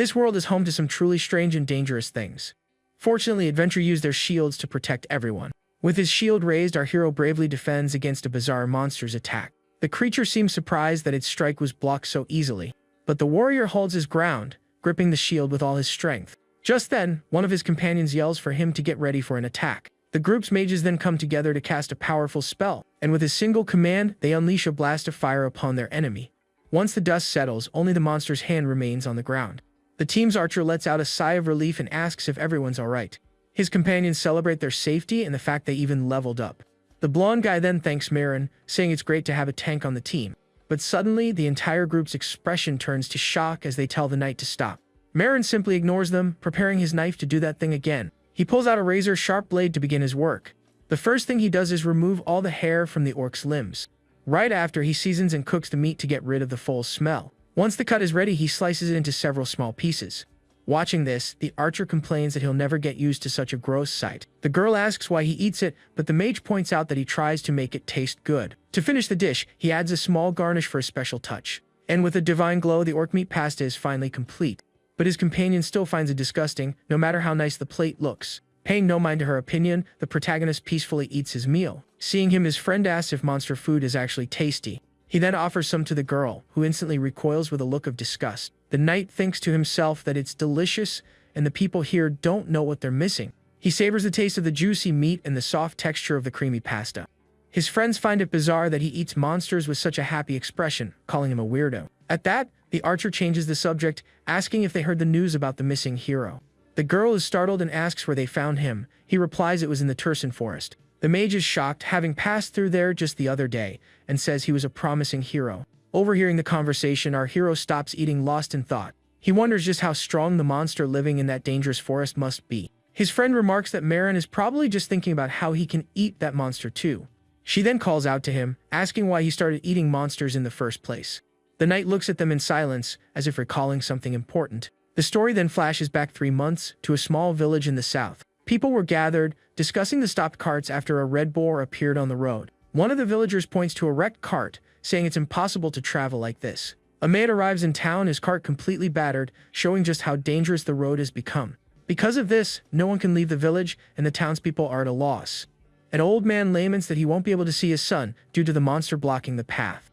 This world is home to some truly strange and dangerous things. Fortunately, Adventure used their shields to protect everyone. With his shield raised, our hero bravely defends against a bizarre monster's attack. The creature seems surprised that its strike was blocked so easily, but the warrior holds his ground, gripping the shield with all his strength. Just then, one of his companions yells for him to get ready for an attack. The group's mages then come together to cast a powerful spell, and with a single command, they unleash a blast of fire upon their enemy. Once the dust settles, only the monster's hand remains on the ground. The team's archer lets out a sigh of relief and asks if everyone's alright. His companions celebrate their safety and the fact they even leveled up. The blonde guy then thanks Marin, saying it's great to have a tank on the team. But suddenly, the entire group's expression turns to shock as they tell the knight to stop. Marin simply ignores them, preparing his knife to do that thing again. He pulls out a razor-sharp blade to begin his work. The first thing he does is remove all the hair from the orc's limbs. Right after, he seasons and cooks the meat to get rid of the foul smell. Once the cut is ready, he slices it into several small pieces. Watching this, the archer complains that he'll never get used to such a gross sight. The girl asks why he eats it, but the mage points out that he tries to make it taste good. To finish the dish, he adds a small garnish for a special touch. And with a divine glow, the orc meat pasta is finally complete. But his companion still finds it disgusting, no matter how nice the plate looks. Paying no mind to her opinion, the protagonist peacefully eats his meal. Seeing him, his friend asks if monster food is actually tasty. He then offers some to the girl, who instantly recoils with a look of disgust. The knight thinks to himself that it's delicious, and the people here don't know what they're missing. He savors the taste of the juicy meat and the soft texture of the creamy pasta. His friends find it bizarre that he eats monsters with such a happy expression, calling him a weirdo. At that, the archer changes the subject, asking if they heard the news about the missing hero. The girl is startled and asks where they found him. He replies it was in the Tursan forest. The mage is shocked, having passed through there just the other day, and says he was a promising hero. Overhearing the conversation, our hero stops eating, lost in thought. He wonders just how strong the monster living in that dangerous forest must be. His friend remarks that Marin is probably just thinking about how he can eat that monster too. She then calls out to him, asking why he started eating monsters in the first place. The knight looks at them in silence, as if recalling something important. The story then flashes back 3 months, to a small village in the south. People were gathered, discussing the stopped carts after a red boar appeared on the road. One of the villagers points to a wrecked cart, saying it's impossible to travel like this. A man arrives in town, his cart completely battered, showing just how dangerous the road has become. Because of this, no one can leave the village, and the townspeople are at a loss. An old man laments that he won't be able to see his son, due to the monster blocking the path.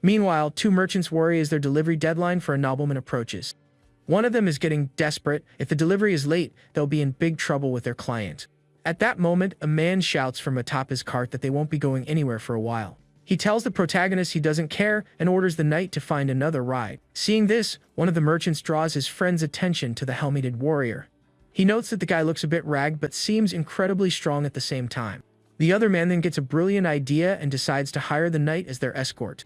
Meanwhile, 2 merchants worry as their delivery deadline for a nobleman approaches. One of them is getting desperate. If the delivery is late, they'll be in big trouble with their client. At that moment, a man shouts from atop his cart that they won't be going anywhere for a while. He tells the protagonist he doesn't care and orders the knight to find another ride. Seeing this, one of the merchants draws his friend's attention to the helmeted warrior. He notes that the guy looks a bit ragged but seems incredibly strong at the same time. The other man then gets a brilliant idea and decides to hire the knight as their escort.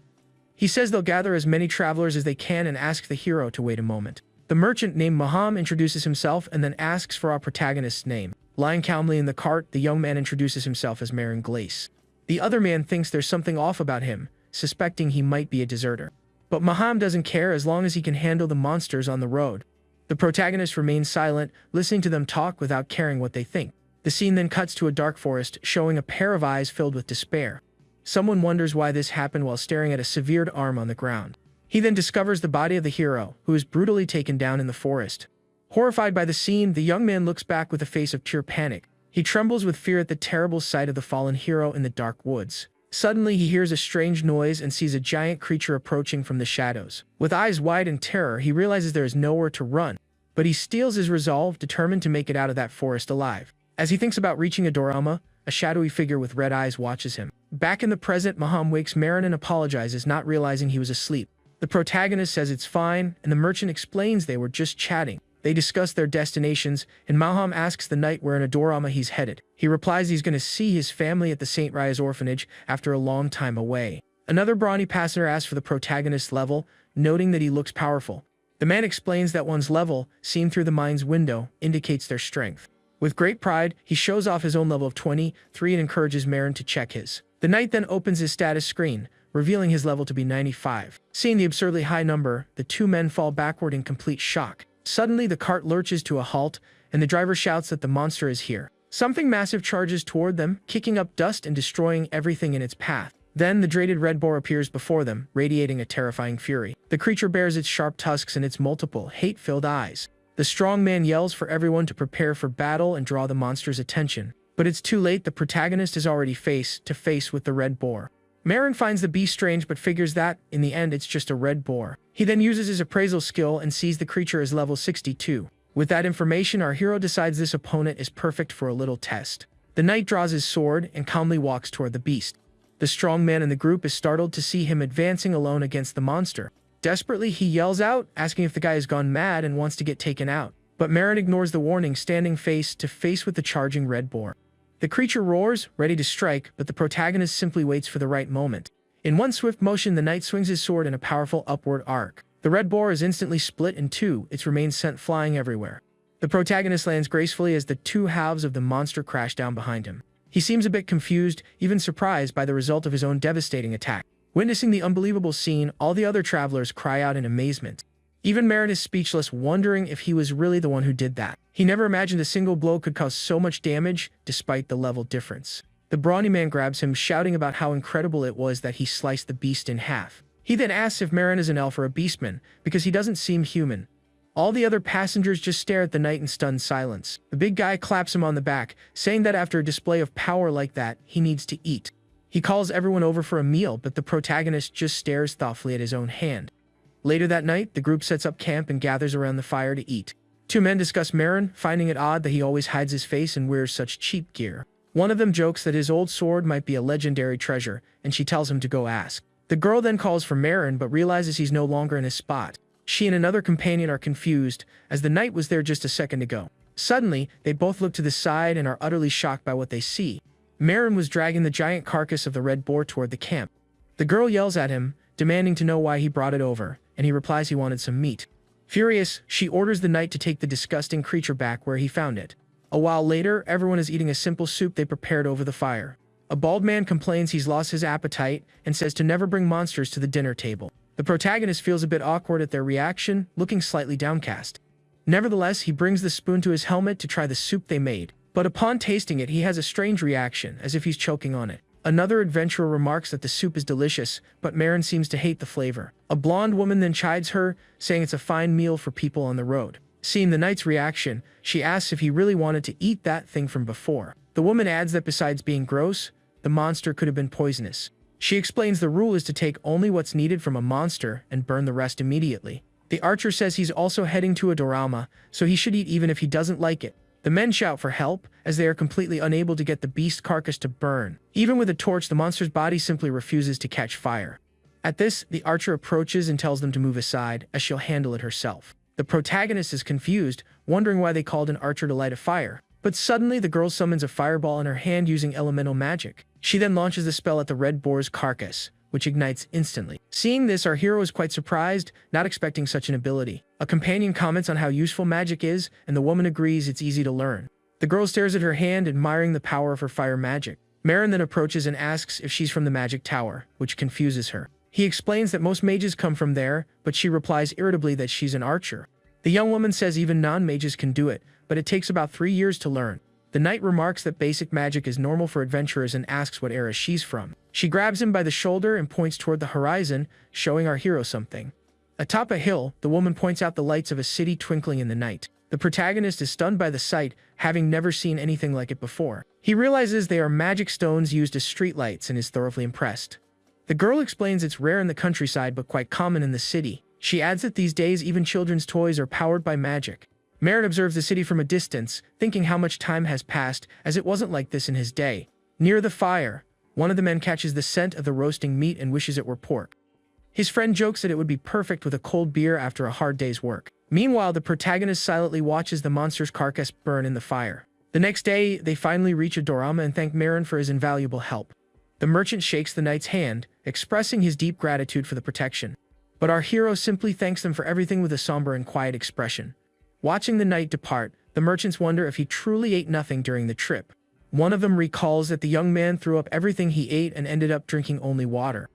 He says they'll gather as many travelers as they can and asks the hero to wait a moment. The merchant named Maham introduces himself and then asks for our protagonist's name. Lying calmly in the cart, the young man introduces himself as Marin Glace. The other man thinks there's something off about him, suspecting he might be a deserter. But Maham doesn't care as long as he can handle the monsters on the road. The protagonist remains silent, listening to them talk without caring what they think. The scene then cuts to a dark forest, showing a pair of eyes filled with despair. Someone wonders why this happened while staring at a severed arm on the ground. He then discovers the body of the hero, who is brutally taken down in the forest. Horrified by the scene, the young man looks back with a face of pure panic. He trembles with fear at the terrible sight of the fallen hero in the dark woods. Suddenly, he hears a strange noise and sees a giant creature approaching from the shadows. With eyes wide in terror, he realizes there is nowhere to run, but he steels his resolve, determined to make it out of that forest alive. As he thinks about reaching a dorama, a shadowy figure with red eyes watches him. Back in the present, Maham wakes Marin and apologizes, not realizing he was asleep. The protagonist says it's fine, and the merchant explains they were just chatting. They discuss their destinations, and Maham asks the knight where in Adorama he's headed. He replies he's going to see his family at the St. Rai's orphanage after a long time away. Another brawny passenger asks for the protagonist's level, noting that he looks powerful. The man explains that one's level, seen through the mind's window, indicates their strength. With great pride, he shows off his own level of 23 and encourages Marin to check his. The knight then opens his status screen, revealing his level to be 95. Seeing the absurdly high number, the 2 men fall backward in complete shock. Suddenly, the cart lurches to a halt, and the driver shouts that the monster is here. Something massive charges toward them, kicking up dust and destroying everything in its path. Then the dreaded red boar appears before them, radiating a terrifying fury. The creature bears its sharp tusks and its multiple, hate-filled eyes. The strong man yells for everyone to prepare for battle and draw the monster's attention. But it's too late, the protagonist is already face to face with the red boar. Marin finds the beast strange but figures that, in the end, it's just a red boar. He then uses his appraisal skill and sees the creature as level 62. With that information, our hero decides this opponent is perfect for a little test. The knight draws his sword and calmly walks toward the beast. The strong man in the group is startled to see him advancing alone against the monster. Desperately, he yells out, asking if the guy has gone mad and wants to get taken out. But Marin ignores the warning, standing face to face with the charging red boar. The creature roars, ready to strike, but the protagonist simply waits for the right moment. In one swift motion, the knight swings his sword in a powerful upward arc. The red boar is instantly split in two, its remains sent flying everywhere. The protagonist lands gracefully as the two halves of the monster crash down behind him. He seems a bit confused, even surprised by the result of his own devastating attack. Witnessing the unbelievable scene, all the other travelers cry out in amazement. Even Marin is speechless, wondering if he was really the one who did that. He never imagined a single blow could cause so much damage, despite the level difference. The brawny man grabs him, shouting about how incredible it was that he sliced the beast in half. He then asks if Marin is an elf or a beastman, because he doesn't seem human. All the other passengers just stare at the knight in stunned silence. The big guy claps him on the back, saying that after a display of power like that, he needs to eat. He calls everyone over for a meal, but the protagonist just stares thoughtfully at his own hand. Later that night, the group sets up camp and gathers around the fire to eat. Two men discuss Marin, finding it odd that he always hides his face and wears such cheap gear. One of them jokes that his old sword might be a legendary treasure, and she tells him to go ask. The girl then calls for Marin, but realizes he's no longer in his spot. She and another companion are confused, as the knight was there just a second ago. Suddenly, they both look to the side and are utterly shocked by what they see. Marin was dragging the giant carcass of the red boar toward the camp. The girl yells at him, demanding to know why he brought it over, and he replies he wanted some meat. Furious, she orders the knight to take the disgusting creature back where he found it. A while later, everyone is eating a simple soup they prepared over the fire. A bald man complains he's lost his appetite and says to never bring monsters to the dinner table. The protagonist feels a bit awkward at their reaction, looking slightly downcast. Nevertheless, he brings the spoon to his helmet to try the soup they made, but upon tasting it, he has a strange reaction, as if he's choking on it. Another adventurer remarks that the soup is delicious, but Marin seems to hate the flavor. A blonde woman then chides her, saying it's a fine meal for people on the road. Seeing the knight's reaction, she asks if he really wanted to eat that thing from before. The woman adds that besides being gross, the monster could have been poisonous. She explains the rule is to take only what's needed from a monster and burn the rest immediately. The archer says he's also heading to a dorama, so he should eat even if he doesn't like it. The men shout for help, as they are completely unable to get the beast carcass to burn. Even with a torch, the monster's body simply refuses to catch fire. At this, the archer approaches and tells them to move aside, as she'll handle it herself. The protagonist is confused, wondering why they called an archer to light a fire. But suddenly, the girl summons a fireball in her hand using elemental magic. She then launches the spell at the red boar's carcass, which ignites instantly. Seeing this, our hero is quite surprised, not expecting such an ability. A companion comments on how useful magic is, and the woman agrees it's easy to learn. The girl stares at her hand, admiring the power of her fire magic. Marin then approaches and asks if she's from the magic tower, which confuses her. He explains that most mages come from there, but she replies irritably that she's an archer. The young woman says even non-mages can do it, but it takes about 3 years to learn. The knight remarks that basic magic is normal for adventurers and asks what era she's from. She grabs him by the shoulder and points toward the horizon, showing our hero something. Atop a hill, the woman points out the lights of a city twinkling in the night. The protagonist is stunned by the sight, having never seen anything like it before. He realizes they are magic stones used as streetlights and is thoroughly impressed. The girl explains it's rare in the countryside but quite common in the city. She adds that these days even children's toys are powered by magic. Marin observes the city from a distance, thinking how much time has passed, as it wasn't like this in his day. Near the fire, one of the men catches the scent of the roasting meat and wishes it were pork. His friend jokes that it would be perfect with a cold beer after a hard day's work. Meanwhile, the protagonist silently watches the monster's carcass burn in the fire. The next day, they finally reach a dorama and thank Marin for his invaluable help. The merchant shakes the knight's hand, expressing his deep gratitude for the protection. But our hero simply thanks them for everything with a somber and quiet expression. Watching the knight depart, the merchants wonder if he truly ate nothing during the trip. One of them recalls that the young man threw up everything he ate and ended up drinking only water.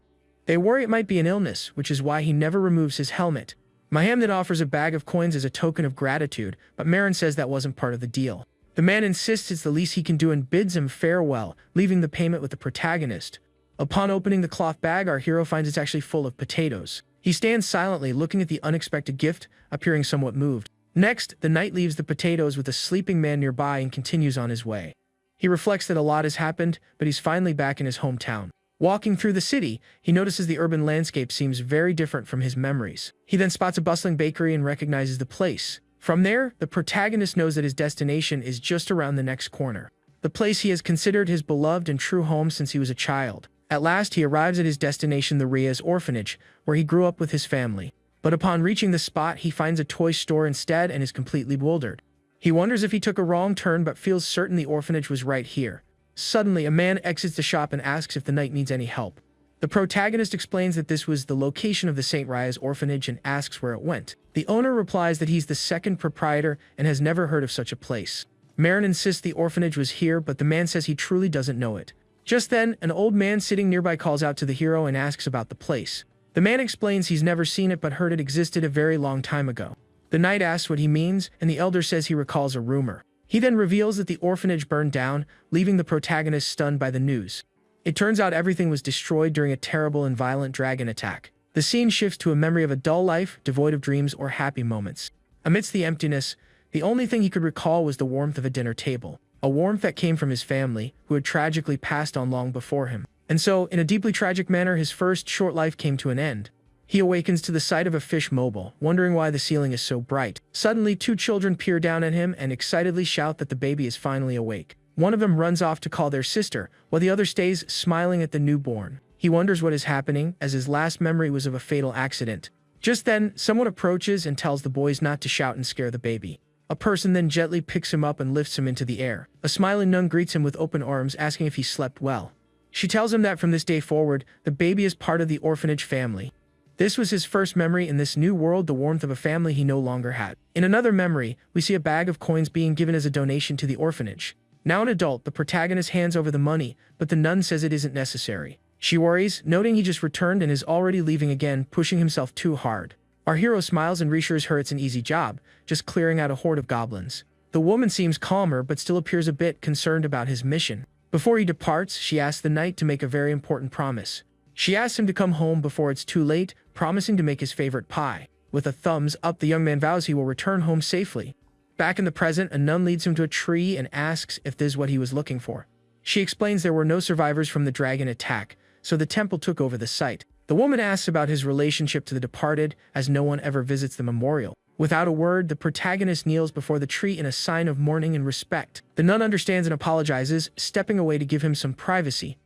They worry it might be an illness, which is why he never removes his helmet. Maham then offers a bag of coins as a token of gratitude, but Marin says that wasn't part of the deal. The man insists it's the least he can do and bids him farewell, leaving the payment with the protagonist. Upon opening the cloth bag, our hero finds it's actually full of potatoes. He stands silently, looking at the unexpected gift, appearing somewhat moved. Next, the knight leaves the potatoes with a sleeping man nearby and continues on his way. He reflects that a lot has happened, but he's finally back in his hometown. Walking through the city, he notices the urban landscape seems very different from his memories. He then spots a bustling bakery and recognizes the place. From there, the protagonist knows that his destination is just around the next corner. The place he has considered his beloved and true home since he was a child. At last, he arrives at his destination, the Ria's orphanage, where he grew up with his family. But upon reaching the spot, he finds a toy store instead and is completely bewildered. He wonders if he took a wrong turn but feels certain the orphanage was right here. Suddenly, a man exits the shop and asks if the knight needs any help. The protagonist explains that this was the location of the St. Ria's orphanage and asks where it went. The owner replies that he's the second proprietor and has never heard of such a place. Marin insists the orphanage was here, but the man says he truly doesn't know it. Just then, an old man sitting nearby calls out to the hero and asks about the place. The man explains he's never seen it but heard it existed a very long time ago. The knight asks what he means, and the elder says he recalls a rumor. He then reveals that the orphanage burned down, leaving the protagonist stunned by the news. It turns out everything was destroyed during a terrible and violent dragon attack. The scene shifts to a memory of a dull life, devoid of dreams or happy moments. Amidst the emptiness, the only thing he could recall was the warmth of a dinner table, a warmth that came from his family, who had tragically passed on long before him. And so, in a deeply tragic manner, his first short life came to an end. He awakens to the sight of a fish mobile, wondering why the ceiling is so bright. Suddenly, two children peer down at him and excitedly shout that the baby is finally awake. One of them runs off to call their sister, while the other stays smiling at the newborn. He wonders what is happening, as his last memory was of a fatal accident. Just then, someone approaches and tells the boys not to shout and scare the baby. A person then gently picks him up and lifts him into the air. A smiling nun greets him with open arms, asking if he slept well. She tells him that from this day forward, the baby is part of the orphanage family. This was his first memory in this new world, the warmth of a family he no longer had. In another memory, we see a bag of coins being given as a donation to the orphanage. Now an adult, the protagonist hands over the money, but the nun says it isn't necessary. She worries, noting he just returned and is already leaving again, pushing himself too hard. Our hero smiles and reassures her it's an easy job, just clearing out a horde of goblins. The woman seems calmer but still appears a bit concerned about his mission. Before he departs, she asks the knight to make a very important promise. She asks him to come home before it's too late, promising to make his favorite pie. With a thumbs up, the young man vows he will return home safely. Back in the present, a nun leads him to a tree and asks if this is what he was looking for. She explains there were no survivors from the dragon attack, so the temple took over the site. The woman asks about his relationship to the departed, as no one ever visits the memorial. Without a word, the protagonist kneels before the tree in a sign of mourning and respect. The nun understands and apologizes, stepping away to give him some privacy.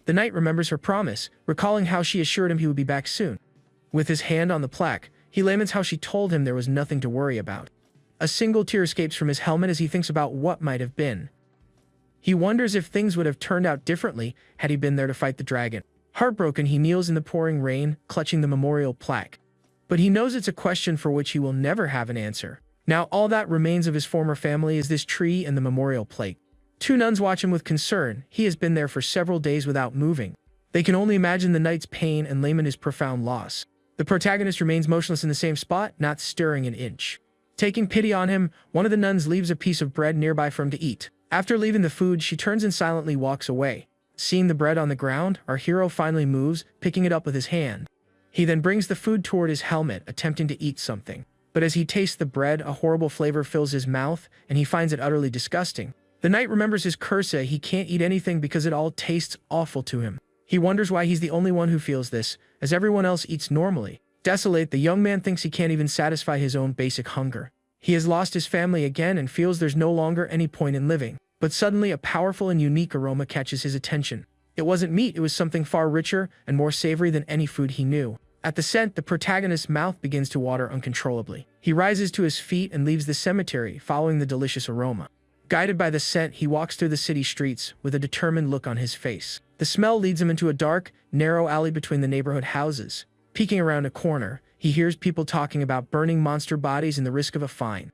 The knight remembers her promise, recalling how she assured him he would be back soon. With his hand on the plaque, he laments how she told him there was nothing to worry about. A single tear escapes from his helmet as he thinks about what might have been. He wonders if things would have turned out differently had he been there to fight the dragon. Heartbroken, he kneels in the pouring rain, clutching the memorial plaque. But he knows it's a question for which he will never have an answer. Now all that remains of his former family is this tree and the memorial plate. Two nuns watch him with concern. He has been there for several days without moving. They can only imagine the knight's pain and lament his profound loss. The protagonist remains motionless in the same spot, not stirring an inch. Taking pity on him, one of the nuns leaves a piece of bread nearby for him to eat. After leaving the food, she turns and silently walks away. Seeing the bread on the ground, our hero finally moves, picking it up with his hand. He then brings the food toward his helmet, attempting to eat something. But as he tastes the bread, a horrible flavor fills his mouth, and he finds it utterly disgusting. The knight remembers his curse. He can't eat anything because it all tastes awful to him. He wonders why he's the only one who feels this, as everyone else eats normally. Desolate, the young man thinks he can't even satisfy his own basic hunger. He has lost his family again and feels there's no longer any point in living. But suddenly, a powerful and unique aroma catches his attention. It wasn't meat, it was something far richer and more savory than any food he knew. At the scent, the protagonist's mouth begins to water uncontrollably. He rises to his feet and leaves the cemetery, following the delicious aroma. Guided by the scent, he walks through the city streets with a determined look on his face. The smell leads him into a dark, narrow alley between the neighborhood houses. Peeking around a corner, he hears people talking about burning monster bodies and the risk of a fine.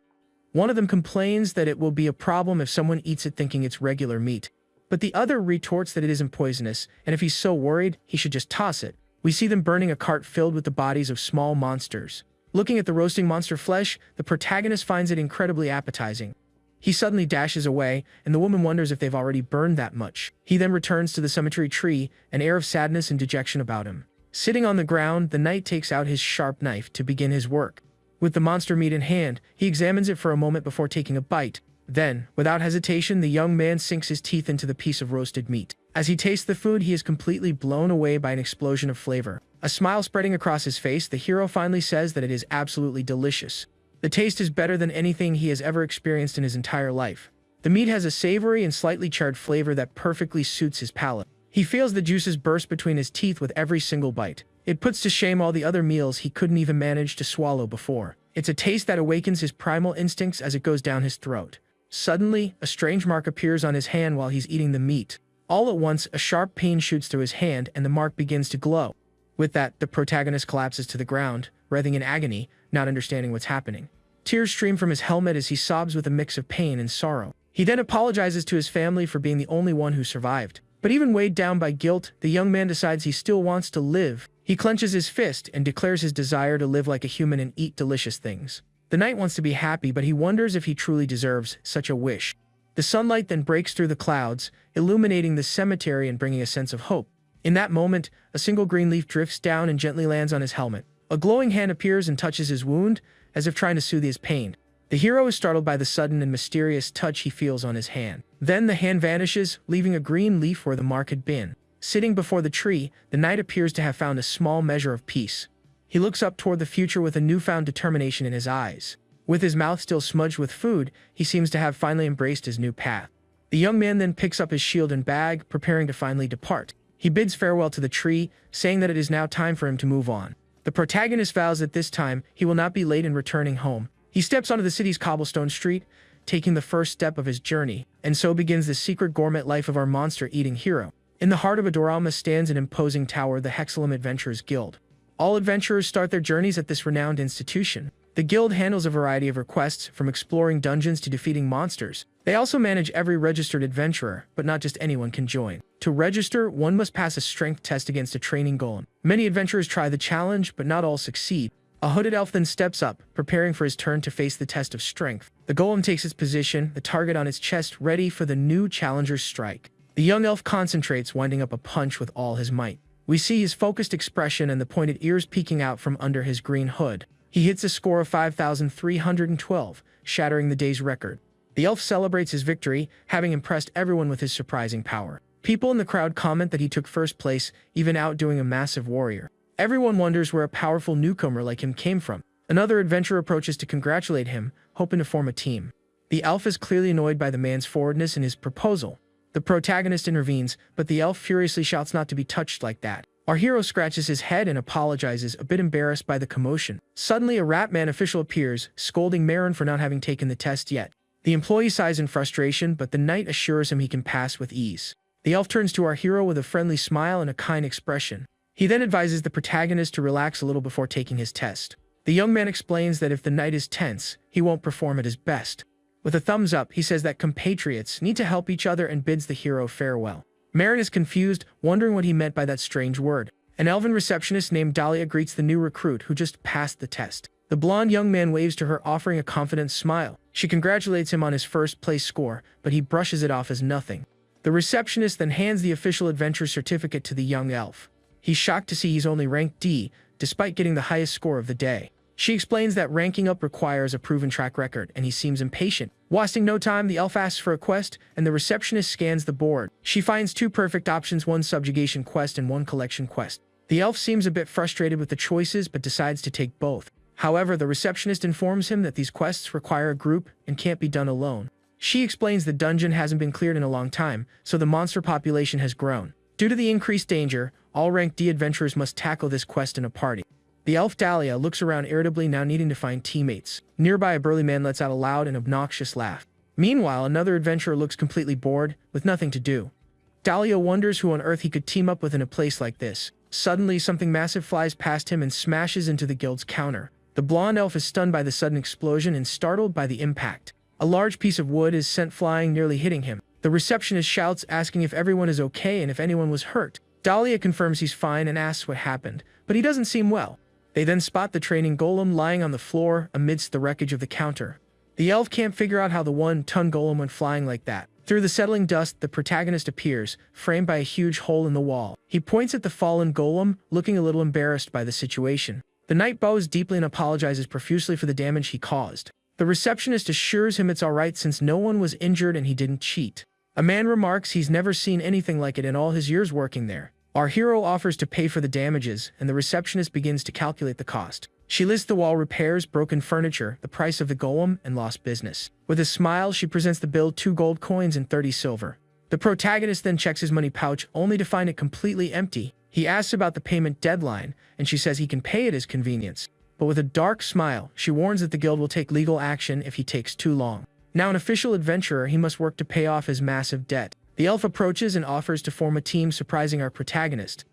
One of them complains that it will be a problem if someone eats it thinking it's regular meat. But the other retorts that it isn't poisonous, and if he's so worried, he should just toss it. We see them burning a cart filled with the bodies of small monsters. Looking at the roasting monster flesh, the protagonist finds it incredibly appetizing. He suddenly dashes away, and the woman wonders if they've already burned that much. He then returns to the cemetery tree, an air of sadness and dejection about him. Sitting on the ground, the knight takes out his sharp knife to begin his work. With the monster meat in hand, he examines it for a moment before taking a bite. Then, without hesitation, the young man sinks his teeth into the piece of roasted meat. As he tastes the food, he is completely blown away by an explosion of flavor. A smile spreading across his face, the hero finally says that it is absolutely delicious. The taste is better than anything he has ever experienced in his entire life. The meat has a savory and slightly charred flavor that perfectly suits his palate. He feels the juices burst between his teeth with every single bite. It puts to shame all the other meals he couldn't even manage to swallow before. It's a taste that awakens his primal instincts as it goes down his throat. Suddenly, a strange mark appears on his hand while he's eating the meat. All at once, a sharp pain shoots through his hand and the mark begins to glow. With that, the protagonist collapses to the ground, writhing in agony, not understanding what's happening. Tears stream from his helmet as he sobs with a mix of pain and sorrow. He then apologizes to his family for being the only one who survived. But even weighed down by guilt, the young man decides he still wants to live. He clenches his fist and declares his desire to live like a human and eat delicious things. The knight wants to be happy, but he wonders if he truly deserves such a wish. The sunlight then breaks through the clouds, illuminating the cemetery and bringing a sense of hope. In that moment, a single green leaf drifts down and gently lands on his helmet. A glowing hand appears and touches his wound, as if trying to soothe his pain. The hero is startled by the sudden and mysterious touch he feels on his hand. Then the hand vanishes, leaving a green leaf where the mark had been. Sitting before the tree, the knight appears to have found a small measure of peace. He looks up toward the future with a newfound determination in his eyes. With his mouth still smudged with food, he seems to have finally embraced his new path. The young man then picks up his shield and bag, preparing to finally depart. He bids farewell to the tree, saying that it is now time for him to move on. The protagonist vows that this time he will not be late in returning home. He steps onto the city's cobblestone street, taking the first step of his journey, and so begins the secret gourmet life of our monster-eating hero. In the heart of Adorama stands an imposing tower, the Hexalum Adventurers Guild. All adventurers start their journeys at this renowned institution. The guild handles a variety of requests, from exploring dungeons to defeating monsters. They also manage every registered adventurer, but not just anyone can join. To register, one must pass a strength test against a training golem. Many adventurers try the challenge, but not all succeed. A hooded elf then steps up, preparing for his turn to face the test of strength. The golem takes its position, the target on its chest ready for the new challenger's strike. The young elf concentrates, winding up a punch with all his might. We see his focused expression and the pointed ears peeking out from under his green hood. He hits a score of 5,312, shattering the day's record. The elf celebrates his victory, having impressed everyone with his surprising power. People in the crowd comment that he took first place, even outdoing a massive warrior. Everyone wonders where a powerful newcomer like him came from. Another adventurer approaches to congratulate him, hoping to form a team. The elf is clearly annoyed by the man's forwardness in his proposal. The protagonist intervenes, but the elf furiously shouts not to be touched like that. Our hero scratches his head and apologizes, a bit embarrassed by the commotion. Suddenly, a Ratman official appears, scolding Marin for not having taken the test yet. The employee sighs in frustration, but the knight assures him he can pass with ease. The elf turns to our hero with a friendly smile and a kind expression. He then advises the protagonist to relax a little before taking his test. The young man explains that if the knight is tense, he won't perform at his best. With a thumbs up, he says that compatriots need to help each other and bids the hero farewell. Marin is confused, wondering what he meant by that strange word. An elven receptionist named Dahlia greets the new recruit who just passed the test. The blonde young man waves to her, offering a confident smile. She congratulates him on his first-place score, but he brushes it off as nothing. The receptionist then hands the official adventure certificate to the young elf. He's shocked to see he's only ranked D, despite getting the highest score of the day. She explains that ranking up requires a proven track record, and he seems impatient. Wasting no time, the elf asks for a quest, and the receptionist scans the board. She finds two perfect options, one subjugation quest and one collection quest. The elf seems a bit frustrated with the choices, but decides to take both. However, the receptionist informs him that these quests require a group and can't be done alone. She explains the dungeon hasn't been cleared in a long time, so the monster population has grown. Due to the increased danger, all rank D adventurers must tackle this quest in a party. The elf Dahlia looks around irritably, now needing to find teammates. Nearby, a burly man lets out a loud and obnoxious laugh. Meanwhile, another adventurer looks completely bored, with nothing to do. Dahlia wonders who on earth he could team up with in a place like this. Suddenly, something massive flies past him and smashes into the guild's counter. The blonde elf is stunned by the sudden explosion and startled by the impact. A large piece of wood is sent flying, nearly hitting him. The receptionist shouts, asking if everyone is okay and if anyone was hurt. Dahlia confirms he's fine and asks what happened, but he doesn't seem well. They then spot the training golem lying on the floor amidst the wreckage of the counter. The elf can't figure out how the one-ton golem went flying like that. Through the settling dust, the protagonist appears, framed by a huge hole in the wall. He points at the fallen golem, looking a little embarrassed by the situation. The knight bows deeply and apologizes profusely for the damage he caused. The receptionist assures him it's alright since no one was injured and he didn't cheat. A man remarks he's never seen anything like it in all his years working there. Our hero offers to pay for the damages, and the receptionist begins to calculate the cost. She lists the wall repairs, broken furniture, the price of the golem, and lost business. With a smile, she presents the bill: 2 gold coins and 30 silver. The protagonist then checks his money pouch, only to find it completely empty. He asks about the payment deadline, and she says he can pay at his convenience. But with a dark smile, she warns that the guild will take legal action if he takes too long. Now an official adventurer, he must work to pay off his massive debt. The elf approaches and offers to form a team, surprising our protagonist.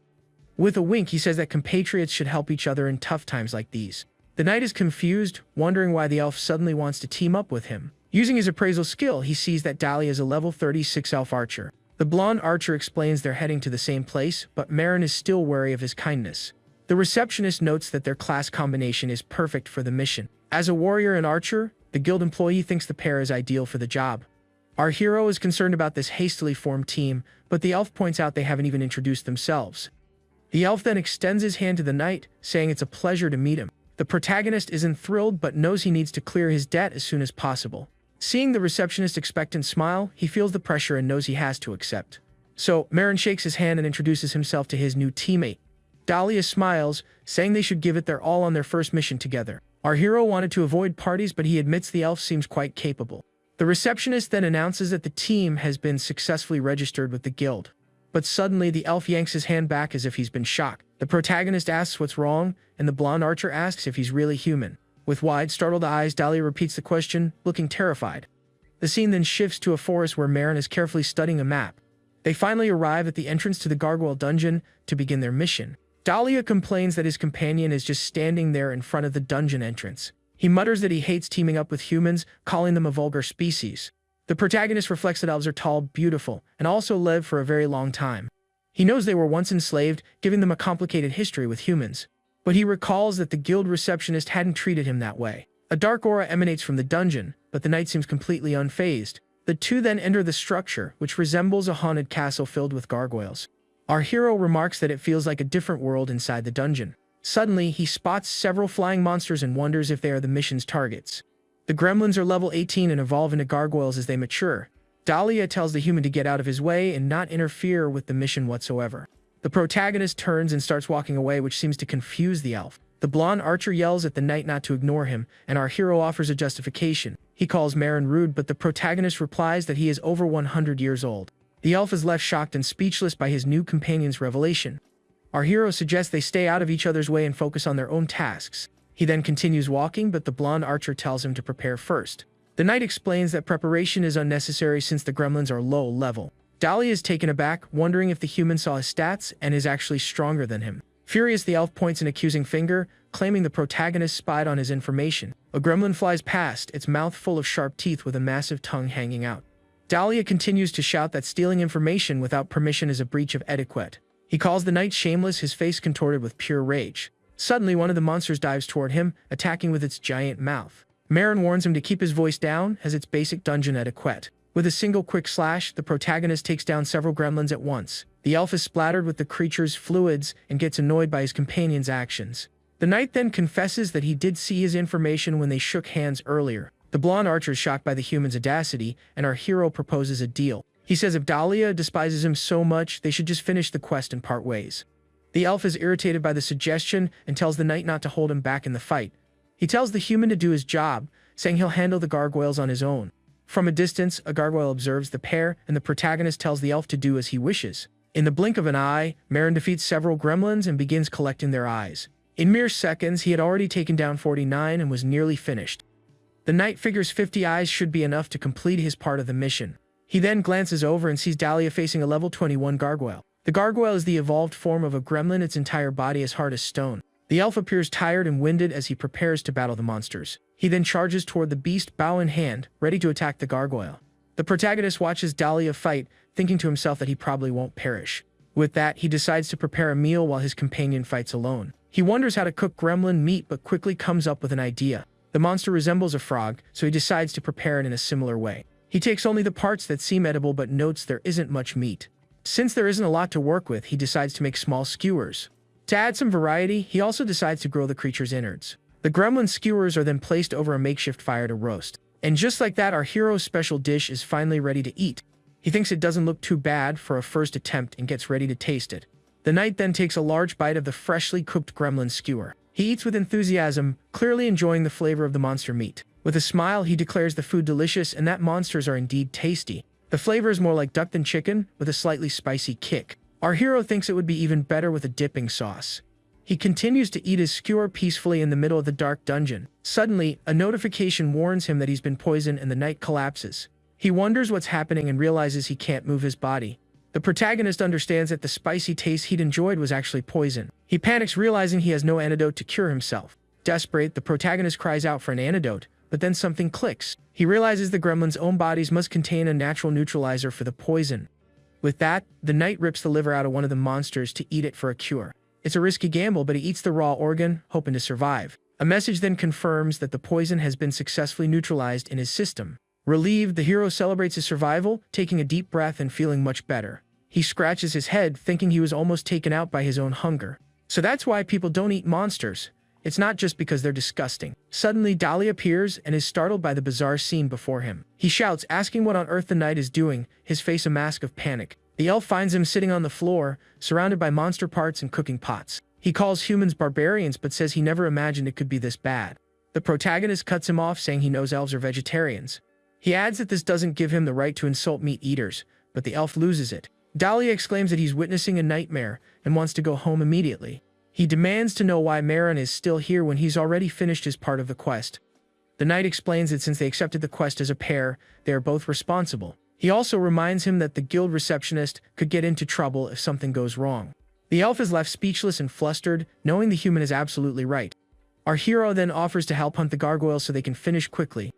With a wink, he says that compatriots should help each other in tough times like these. The knight is confused, wondering why the elf suddenly wants to team up with him. Using his appraisal skill, he sees that Dahlia is a level 36 elf archer. The blonde archer explains they're heading to the same place, but Marin is still wary of his kindness. The receptionist notes that their class combination is perfect for the mission. As a warrior and archer, the guild employee thinks the pair is ideal for the job. Our hero is concerned about this hastily formed team, but the elf points out they haven't even introduced themselves. The elf then extends his hand to the knight, saying it's a pleasure to meet him. The protagonist isn't thrilled but knows he needs to clear his debt as soon as possible. Seeing the receptionist's expectant smile, he feels the pressure and knows he has to accept. So, Marin shakes his hand and introduces himself to his new teammate. Dahlia smiles, saying they should give it their all on their first mission together. Our hero wanted to avoid parties, but he admits the elf seems quite capable. The receptionist then announces that the team has been successfully registered with the guild. But suddenly, the elf yanks his hand back as if he's been shocked. The protagonist asks what's wrong, and the blonde archer asks if he's really human. With wide, startled eyes, Dahlia repeats the question, looking terrified. The scene then shifts to a forest where Marin is carefully studying a map. They finally arrive at the entrance to the gargoyle dungeon to begin their mission. Dahlia complains that his companion is just standing there in front of the dungeon entrance. He mutters that he hates teaming up with humans, calling them a vulgar species. The protagonist reflects that elves are tall, beautiful, and also live for a very long time. He knows they were once enslaved, giving them a complicated history with humans. But he recalls that the guild receptionist hadn't treated him that way. A dark aura emanates from the dungeon, but the knight seems completely unfazed. The two then enter the structure, which resembles a haunted castle filled with gargoyles. Our hero remarks that it feels like a different world inside the dungeon. Suddenly, he spots several flying monsters and wonders if they are the mission's targets. The gremlins are level 18 and evolve into gargoyles as they mature. Dahlia tells the human to get out of his way and not interfere with the mission whatsoever. The protagonist turns and starts walking away, which seems to confuse the elf. The blonde archer yells at the knight not to ignore him, and our hero offers a justification. He calls Marin rude, but the protagonist replies that he is over 100 years old. The elf is left shocked and speechless by his new companion's revelation. Our hero suggests they stay out of each other's way and focus on their own tasks. He then continues walking, but the blonde archer tells him to prepare first. The knight explains that preparation is unnecessary since the gremlins are low level. Dahlia is taken aback, wondering if the human saw his stats and is actually stronger than him. Furious, the elf points an accusing finger, claiming the protagonist spied on his information. A gremlin flies past, its mouth full of sharp teeth with a massive tongue hanging out. Dahlia continues to shout that stealing information without permission is a breach of etiquette. He calls the knight shameless, his face contorted with pure rage. Suddenly, one of the monsters dives toward him, attacking with its giant mouth. Marin warns him to keep his voice down, as it's basic dungeon etiquette. With a single quick slash, the protagonist takes down several gremlins at once. The elf is splattered with the creature's fluids and gets annoyed by his companion's actions. The knight then confesses that he did see his information when they shook hands earlier. The blonde archer is shocked by the human's audacity, and our hero proposes a deal. He says if Dahlia despises him so much, they should just finish the quest and part ways. The elf is irritated by the suggestion and tells the knight not to hold him back in the fight. He tells the human to do his job, saying he'll handle the gargoyles on his own. From a distance, a gargoyle observes the pair, and the protagonist tells the elf to do as he wishes. In the blink of an eye, Marin defeats several gremlins and begins collecting their eyes. In mere seconds, he had already taken down 49 and was nearly finished. The knight figures 50 eyes should be enough to complete his part of the mission. He then glances over and sees Dahlia facing a level 21 gargoyle. The gargoyle is the evolved form of a gremlin, its entire body is hard as stone. The elf appears tired and winded as he prepares to battle the monsters. He then charges toward the beast, bow in hand, ready to attack the gargoyle. The protagonist watches Dahlia fight, thinking to himself that he probably won't perish. With that, he decides to prepare a meal while his companion fights alone. He wonders how to cook gremlin meat but quickly comes up with an idea. The monster resembles a frog, so he decides to prepare it in a similar way. He takes only the parts that seem edible but notes there isn't much meat. Since there isn't a lot to work with, he decides to make small skewers. To add some variety, he also decides to grill the creature's innards. The gremlin skewers are then placed over a makeshift fire to roast. And just like that, our hero's special dish is finally ready to eat. He thinks it doesn't look too bad for a first attempt and gets ready to taste it. The knight then takes a large bite of the freshly cooked gremlin skewer. He eats with enthusiasm, clearly enjoying the flavor of the monster meat. With a smile, he declares the food delicious and that monsters are indeed tasty. The flavor is more like duck than chicken, with a slightly spicy kick. Our hero thinks it would be even better with a dipping sauce. He continues to eat his skewer peacefully in the middle of the dark dungeon. Suddenly, a notification warns him that he's been poisoned and the knight collapses. He wonders what's happening and realizes he can't move his body. The protagonist understands that the spicy taste he'd enjoyed was actually poison. He panics, realizing he has no antidote to cure himself. Desperate, the protagonist cries out for an antidote, but then something clicks. He realizes the gremlin's own bodies must contain a natural neutralizer for the poison. With that, the knight rips the liver out of one of the monsters to eat it for a cure. It's a risky gamble, but he eats the raw organ, hoping to survive. A message then confirms that the poison has been successfully neutralized in his system. Relieved, the hero celebrates his survival, taking a deep breath and feeling much better. He scratches his head, thinking he was almost taken out by his own hunger. So that's why people don't eat monsters. It's not just because they're disgusting. Suddenly, Dali appears and is startled by the bizarre scene before him. He shouts, asking what on earth the knight is doing, his face a mask of panic. The elf finds him sitting on the floor, surrounded by monster parts and cooking pots. He calls humans barbarians but says he never imagined it could be this bad. The protagonist cuts him off, saying he knows elves are vegetarians. He adds that this doesn't give him the right to insult meat eaters, but the elf loses it. Dahlia exclaims that he's witnessing a nightmare and wants to go home immediately. He demands to know why Marin is still here when he's already finished his part of the quest. The knight explains that since they accepted the quest as a pair, they are both responsible. He also reminds him that the guild receptionist could get into trouble if something goes wrong. The elf is left speechless and flustered, knowing the human is absolutely right. Our hero then offers to help hunt the gargoyles so they can finish quickly.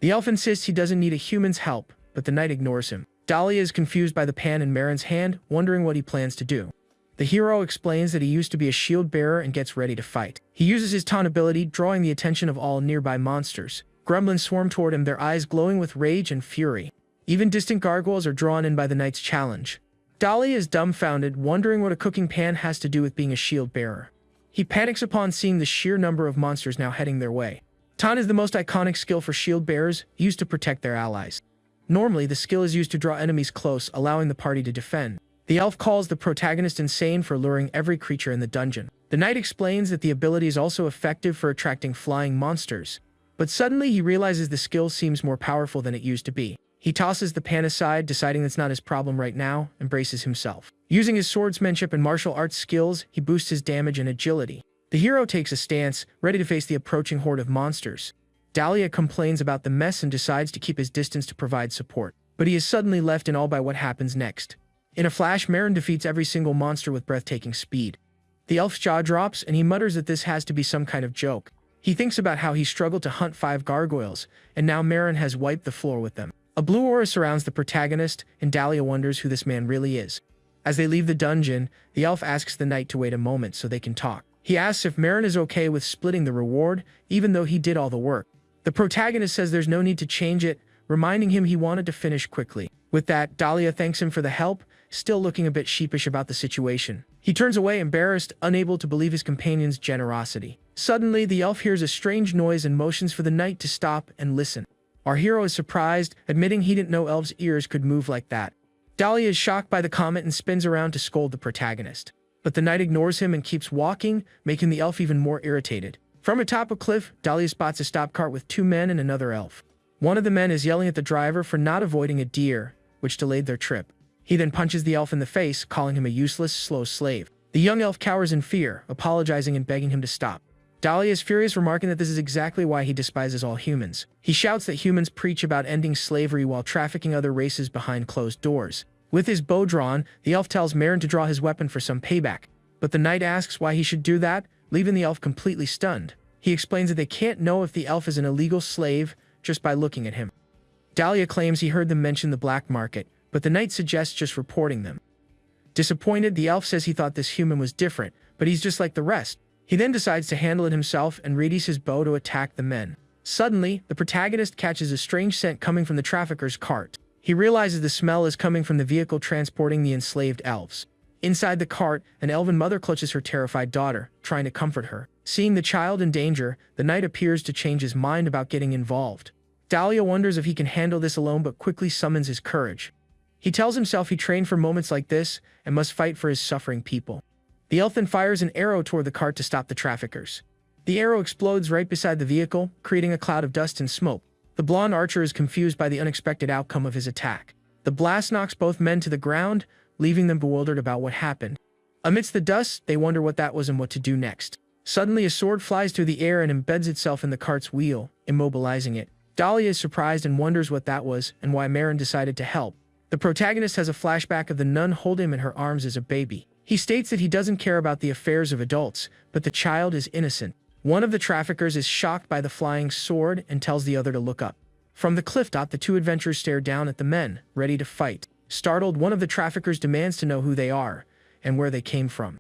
The elf insists he doesn't need a human's help, but the knight ignores him. Dahlia is confused by the pan in Marin's hand, wondering what he plans to do. The hero explains that he used to be a shield bearer and gets ready to fight. He uses his taunt ability, drawing the attention of all nearby monsters. Gremlins swarm toward him, their eyes glowing with rage and fury. Even distant gargoyles are drawn in by the knight's challenge. Dahlia is dumbfounded, wondering what a cooking pan has to do with being a shield bearer. He panics upon seeing the sheer number of monsters now heading their way. Taunt is the most iconic skill for shield bearers, used to protect their allies. Normally, the skill is used to draw enemies close, allowing the party to defend. The elf calls the protagonist insane for luring every creature in the dungeon. The knight explains that the ability is also effective for attracting flying monsters. But suddenly he realizes the skill seems more powerful than it used to be. He tosses the pan aside, deciding that's not his problem right now, and braces himself. Using his swordsmanship and martial arts skills, he boosts his damage and agility. The hero takes a stance, ready to face the approaching horde of monsters. Dahlia complains about the mess and decides to keep his distance to provide support. But he is suddenly left in awe by what happens next. In a flash, Marin defeats every single monster with breathtaking speed. The elf's jaw drops, and he mutters that this has to be some kind of joke. He thinks about how he struggled to hunt 5 gargoyles, and now Marin has wiped the floor with them. A blue aura surrounds the protagonist, and Dahlia wonders who this man really is. As they leave the dungeon, the elf asks the knight to wait a moment so they can talk. He asks if Marin is okay with splitting the reward, even though he did all the work. The protagonist says there's no need to change it, reminding him he wanted to finish quickly. With that, Dahlia thanks him for the help, still looking a bit sheepish about the situation. He turns away, embarrassed, unable to believe his companion's generosity. Suddenly, the elf hears a strange noise and motions for the knight to stop and listen. Our hero is surprised, admitting he didn't know elves' ears could move like that. Dahlia is shocked by the comment and spins around to scold the protagonist. But the knight ignores him and keeps walking, making the elf even more irritated. From atop a cliff, Dahlia spots a stop cart with 2 men and another elf. One of the men is yelling at the driver for not avoiding a deer, which delayed their trip. He then punches the elf in the face, calling him a useless, slow slave. The young elf cowers in fear, apologizing and begging him to stop. Dahlia is furious, remarking that this is exactly why he despises all humans. He shouts that humans preach about ending slavery while trafficking other races behind closed doors. With his bow drawn, the elf tells Marin to draw his weapon for some payback. But the knight asks why he should do that, leaving the elf completely stunned. He explains that they can't know if the elf is an illegal slave just by looking at him. Dahlia claims he heard them mention the black market, but the knight suggests just reporting them. Disappointed, the elf says he thought this human was different, but he's just like the rest. He then decides to handle it himself and readies his bow to attack the men. Suddenly, the protagonist catches a strange scent coming from the trafficker's cart. He realizes the smell is coming from the vehicle transporting the enslaved elves. Inside the cart, an elven mother clutches her terrified daughter, trying to comfort her. Seeing the child in danger, the knight appears to change his mind about getting involved. Dahlia wonders if he can handle this alone but quickly summons his courage. He tells himself he trained for moments like this and must fight for his suffering people. The elf then fires an arrow toward the cart to stop the traffickers. The arrow explodes right beside the vehicle, creating a cloud of dust and smoke. The blonde archer is confused by the unexpected outcome of his attack. The blast knocks both men to the ground, leaving them bewildered about what happened. Amidst the dust, they wonder what that was and what to do next. Suddenly, a sword flies through the air and embeds itself in the cart's wheel, immobilizing it. Dahlia is surprised and wonders what that was and why Marin decided to help. The protagonist has a flashback of the nun holding him in her arms as a baby. He states that he doesn't care about the affairs of adults, but the child is innocent. One of the traffickers is shocked by the flying sword and tells the other to look up. From the cliff top, the two adventurers stare down at the men, ready to fight. Startled, one of the traffickers demands to know who they are and where they came from.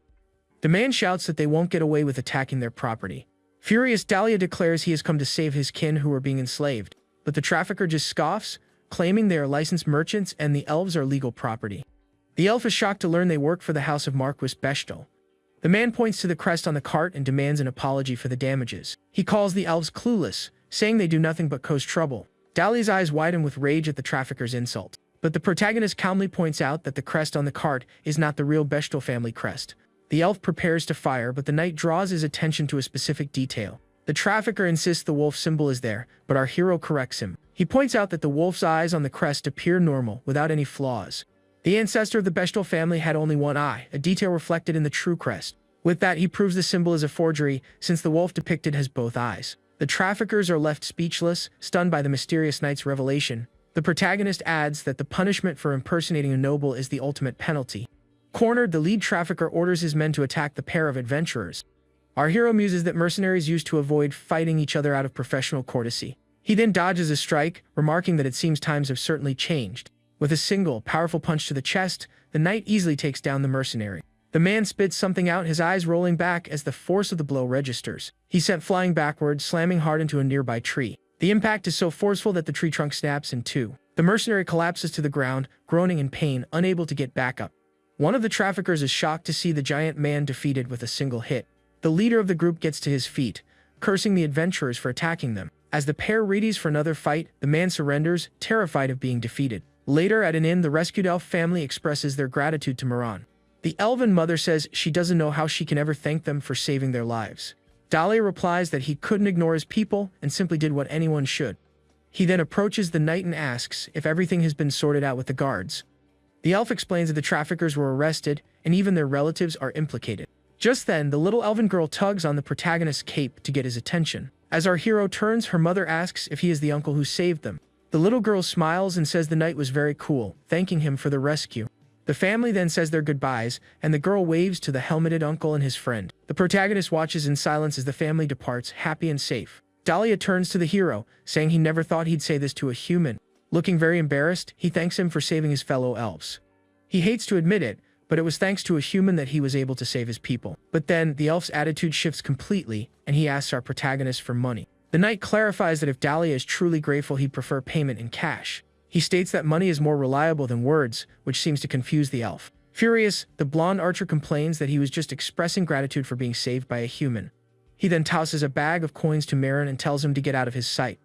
The man shouts that they won't get away with attacking their property. Furious, Dahlia declares he has come to save his kin who are being enslaved, but the trafficker just scoffs, claiming they are licensed merchants and the elves are legal property. The elf is shocked to learn they work for the house of Marquis Bechtel. The man points to the crest on the cart and demands an apology for the damages. He calls the elves clueless, saying they do nothing but cause trouble. Dahlia's eyes widen with rage at the trafficker's insult. But the protagonist calmly points out that the crest on the cart is not the real Bechtel family crest. The elf prepares to fire, but the knight draws his attention to a specific detail. The trafficker insists the wolf symbol is there, but our hero corrects him. He points out that the wolf's eyes on the crest appear normal, without any flaws. The ancestor of the Bechtel family had only one eye, a detail reflected in the true crest. With that, he proves the symbol is a forgery, since the wolf depicted has both eyes. The traffickers are left speechless, stunned by the mysterious knight's revelation. The protagonist adds that the punishment for impersonating a noble is the ultimate penalty. Cornered, the lead trafficker orders his men to attack the pair of adventurers. Our hero muses that mercenaries used to avoid fighting each other out of professional courtesy. He then dodges a strike, remarking that it seems times have certainly changed. With a single, powerful punch to the chest, the knight easily takes down the mercenary. The man spits something out, his eyes rolling back as the force of the blow registers. He's sent flying backward, slamming hard into a nearby tree. The impact is so forceful that the tree trunk snaps in two. The mercenary collapses to the ground, groaning in pain, unable to get back up. One of the traffickers is shocked to see the giant man defeated with a single hit. The leader of the group gets to his feet, cursing the adventurers for attacking them. As the pair readies for another fight, the man surrenders, terrified of being defeated. Later, at an inn, the rescued elf family expresses their gratitude to Maran. The elven mother says she doesn't know how she can ever thank them for saving their lives. Dahlia replies that he couldn't ignore his people and simply did what anyone should. He then approaches the knight and asks if everything has been sorted out with the guards. The elf explains that the traffickers were arrested and even their relatives are implicated. Just then, the little elven girl tugs on the protagonist's cape to get his attention. As our hero turns, her mother asks if he is the uncle who saved them. The little girl smiles and says the knight was very cool, thanking him for the rescue. The family then says their goodbyes, and the girl waves to the helmeted uncle and his friend. The protagonist watches in silence as the family departs, happy and safe. Dahlia turns to the hero, saying he never thought he'd say this to a human. Looking very embarrassed, he thanks him for saving his fellow elves. He hates to admit it, but it was thanks to a human that he was able to save his people. But then, the elf's attitude shifts completely, and he asks our protagonist for money. The knight clarifies that if Dahlia is truly grateful, he'd prefer payment in cash. He states that money is more reliable than words, which seems to confuse the elf. Furious, the blonde archer complains that he was just expressing gratitude for being saved by a human. He then tosses a bag of coins to Marin and tells him to get out of his sight.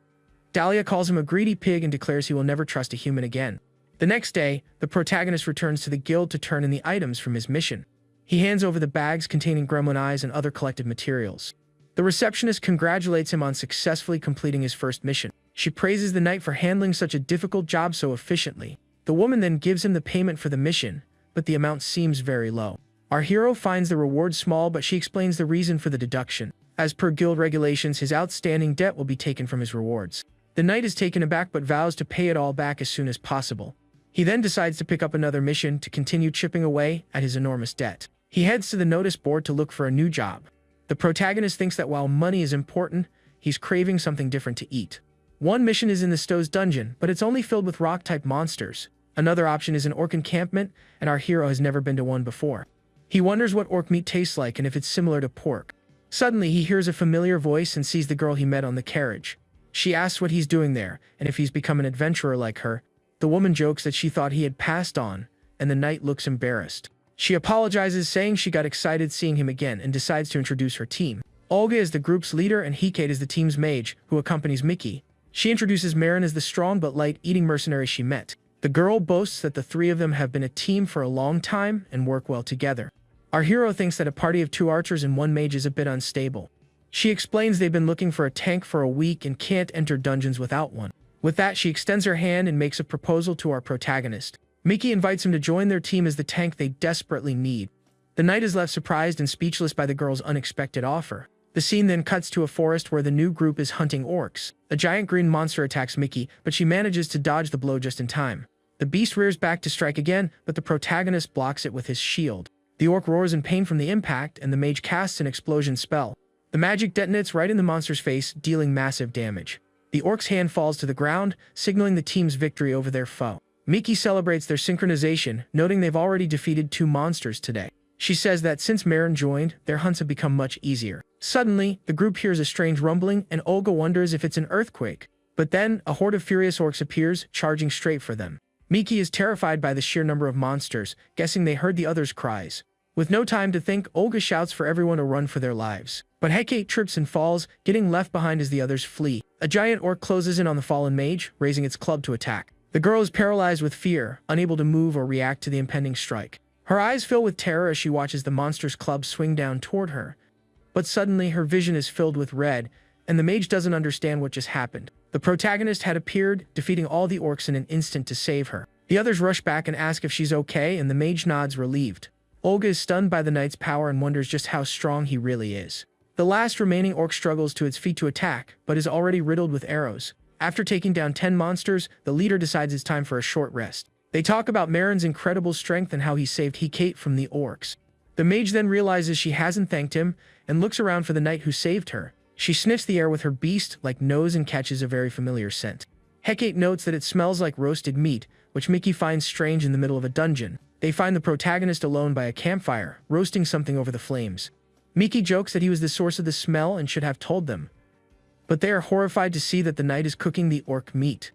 Dahlia calls him a greedy pig and declares he will never trust a human again. The next day, the protagonist returns to the guild to turn in the items from his mission. He hands over the bags containing gremlin eyes and other collected materials. The receptionist congratulates him on successfully completing his first mission. She praises the knight for handling such a difficult job so efficiently. The woman then gives him the payment for the mission, but the amount seems very low. Our hero finds the reward small, but she explains the reason for the deduction. As per guild regulations, his outstanding debt will be taken from his rewards. The knight is taken aback but vows to pay it all back as soon as possible. He then decides to pick up another mission to continue chipping away at his enormous debt. He heads to the notice board to look for a new job. The protagonist thinks that while money is important, he's craving something different to eat. One mission is in the Stowe's dungeon, but it's only filled with rock-type monsters. Another option is an orc encampment, and our hero has never been to one before. He wonders what orc meat tastes like and if it's similar to pork. Suddenly, he hears a familiar voice and sees the girl he met on the carriage. She asks what he's doing there, and if he's become an adventurer like her. The woman jokes that she thought he had passed on, and the knight looks embarrassed. She apologizes, saying she got excited seeing him again, and decides to introduce her team. Olga is the group's leader, and Hikate is the team's mage, who accompanies Mickey. She introduces Marin as the strong but light-eating mercenary she met. The girl boasts that the three of them have been a team for a long time and work well together. Our hero thinks that a party of 2 archers and 1 mage is a bit unstable. She explains they've been looking for a tank for a week and can't enter dungeons without one. With that, she extends her hand and makes a proposal to our protagonist. Mickey invites him to join their team as the tank they desperately need. The knight is left surprised and speechless by the girl's unexpected offer. The scene then cuts to a forest where the new group is hunting orcs. A giant green monster attacks Mickey, but she manages to dodge the blow just in time. The beast rears back to strike again, but the protagonist blocks it with his shield. The orc roars in pain from the impact, and the mage casts an explosion spell. The magic detonates right in the monster's face, dealing massive damage. The orc's hand falls to the ground, signaling the team's victory over their foe. Mickey celebrates their synchronization, noting they've already defeated 2 monsters today. She says that since Marin joined, their hunts have become much easier. Suddenly, the group hears a strange rumbling, and Olga wonders if it's an earthquake. But then, a horde of furious orcs appears, charging straight for them. Mickey is terrified by the sheer number of monsters, guessing they heard the others' cries. With no time to think, Olga shouts for everyone to run for their lives. But Hikate trips and falls, getting left behind as the others flee. A giant orc closes in on the fallen mage, raising its club to attack. The girl is paralyzed with fear, unable to move or react to the impending strike. Her eyes fill with terror as she watches the monster's club swing down toward her. But suddenly, her vision is filled with red, and the mage doesn't understand what just happened. The protagonist had appeared, defeating all the orcs in an instant to save her. The others rush back and ask if she's okay, and the mage nods, relieved. Olga is stunned by the knight's power and wonders just how strong he really is. The last remaining orc struggles to its feet to attack, but is already riddled with arrows. After taking down 10 monsters, the leader decides it's time for a short rest. They talk about Marin's incredible strength and how he saved Hikate from the orcs. The mage then realizes she hasn't thanked him, and looks around for the knight who saved her. She sniffs the air with her beast-like nose and catches a very familiar scent. Hikate notes that it smells like roasted meat, which Mickey finds strange in the middle of a dungeon. They find the protagonist alone by a campfire, roasting something over the flames. Mickey jokes that he was the source of the smell and should have told them. But they are horrified to see that the knight is cooking the orc meat.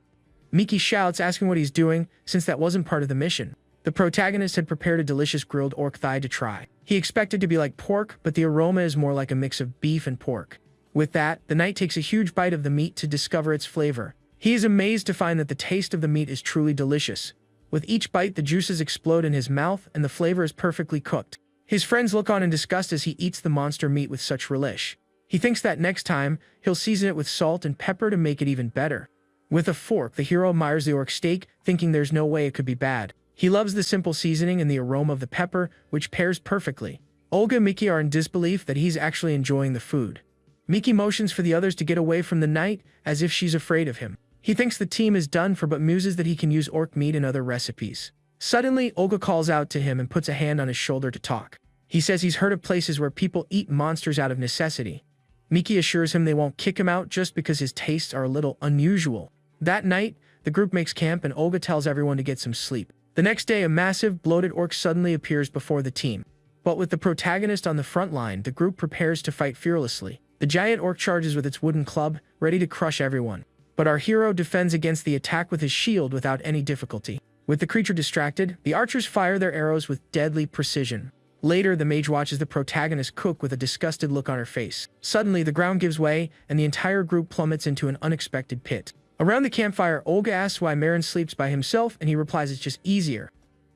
Mickey shouts, asking what he's doing, since that wasn't part of the mission. The protagonist had prepared a delicious grilled orc thigh to try. He expected to be like pork, but the aroma is more like a mix of beef and pork. With that, the knight takes a huge bite of the meat to discover its flavor. He is amazed to find that the taste of the meat is truly delicious. With each bite, the juices explode in his mouth, and the flavor is perfectly cooked. His friends look on in disgust as he eats the monster meat with such relish. He thinks that next time, he'll season it with salt and pepper to make it even better. With a fork, the hero admires the orc steak, thinking there's no way it could be bad. He loves the simple seasoning and the aroma of the pepper, which pairs perfectly. Olga and Mickey are in disbelief that he's actually enjoying the food. Mickey motions for the others to get away from the knight, as if she's afraid of him. He thinks the team is done for, but muses that he can use orc meat in other recipes. Suddenly, Olga calls out to him and puts a hand on his shoulder to talk. He says he's heard of places where people eat monsters out of necessity. Mickey assures him they won't kick him out just because his tastes are a little unusual. That night, the group makes camp and Olga tells everyone to get some sleep. The next day, a massive, bloated orc suddenly appears before the team. But with the protagonist on the front line, the group prepares to fight fearlessly. The giant orc charges with its wooden club, ready to crush everyone. But our hero defends against the attack with his shield without any difficulty. With the creature distracted, the archers fire their arrows with deadly precision. Later, the mage watches the protagonist cook with a disgusted look on her face. Suddenly, the ground gives way, and the entire group plummets into an unexpected pit. Around the campfire, Olga asks why Marin sleeps by himself, and he replies it's just easier.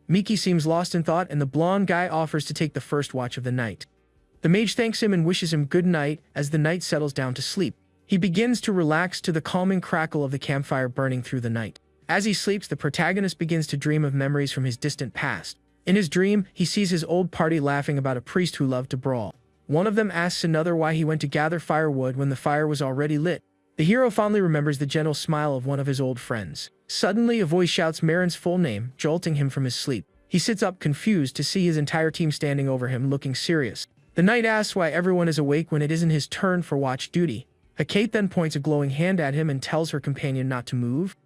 Mickey seems lost in thought, and the blonde guy offers to take the first watch of the night. The mage thanks him and wishes him good night as the knight settles down to sleep. He begins to relax to the calming crackle of the campfire burning through the night. As he sleeps, the protagonist begins to dream of memories from his distant past. In his dream, he sees his old party laughing about a priest who loved to brawl. One of them asks another why he went to gather firewood when the fire was already lit. The hero fondly remembers the gentle smile of one of his old friends. Suddenly, a voice shouts Marin's full name, jolting him from his sleep. He sits up confused to see his entire team standing over him, looking serious. The knight asks why everyone is awake when it isn't his turn for watch duty. Hikate then points a glowing hand at him and tells her companion not to move.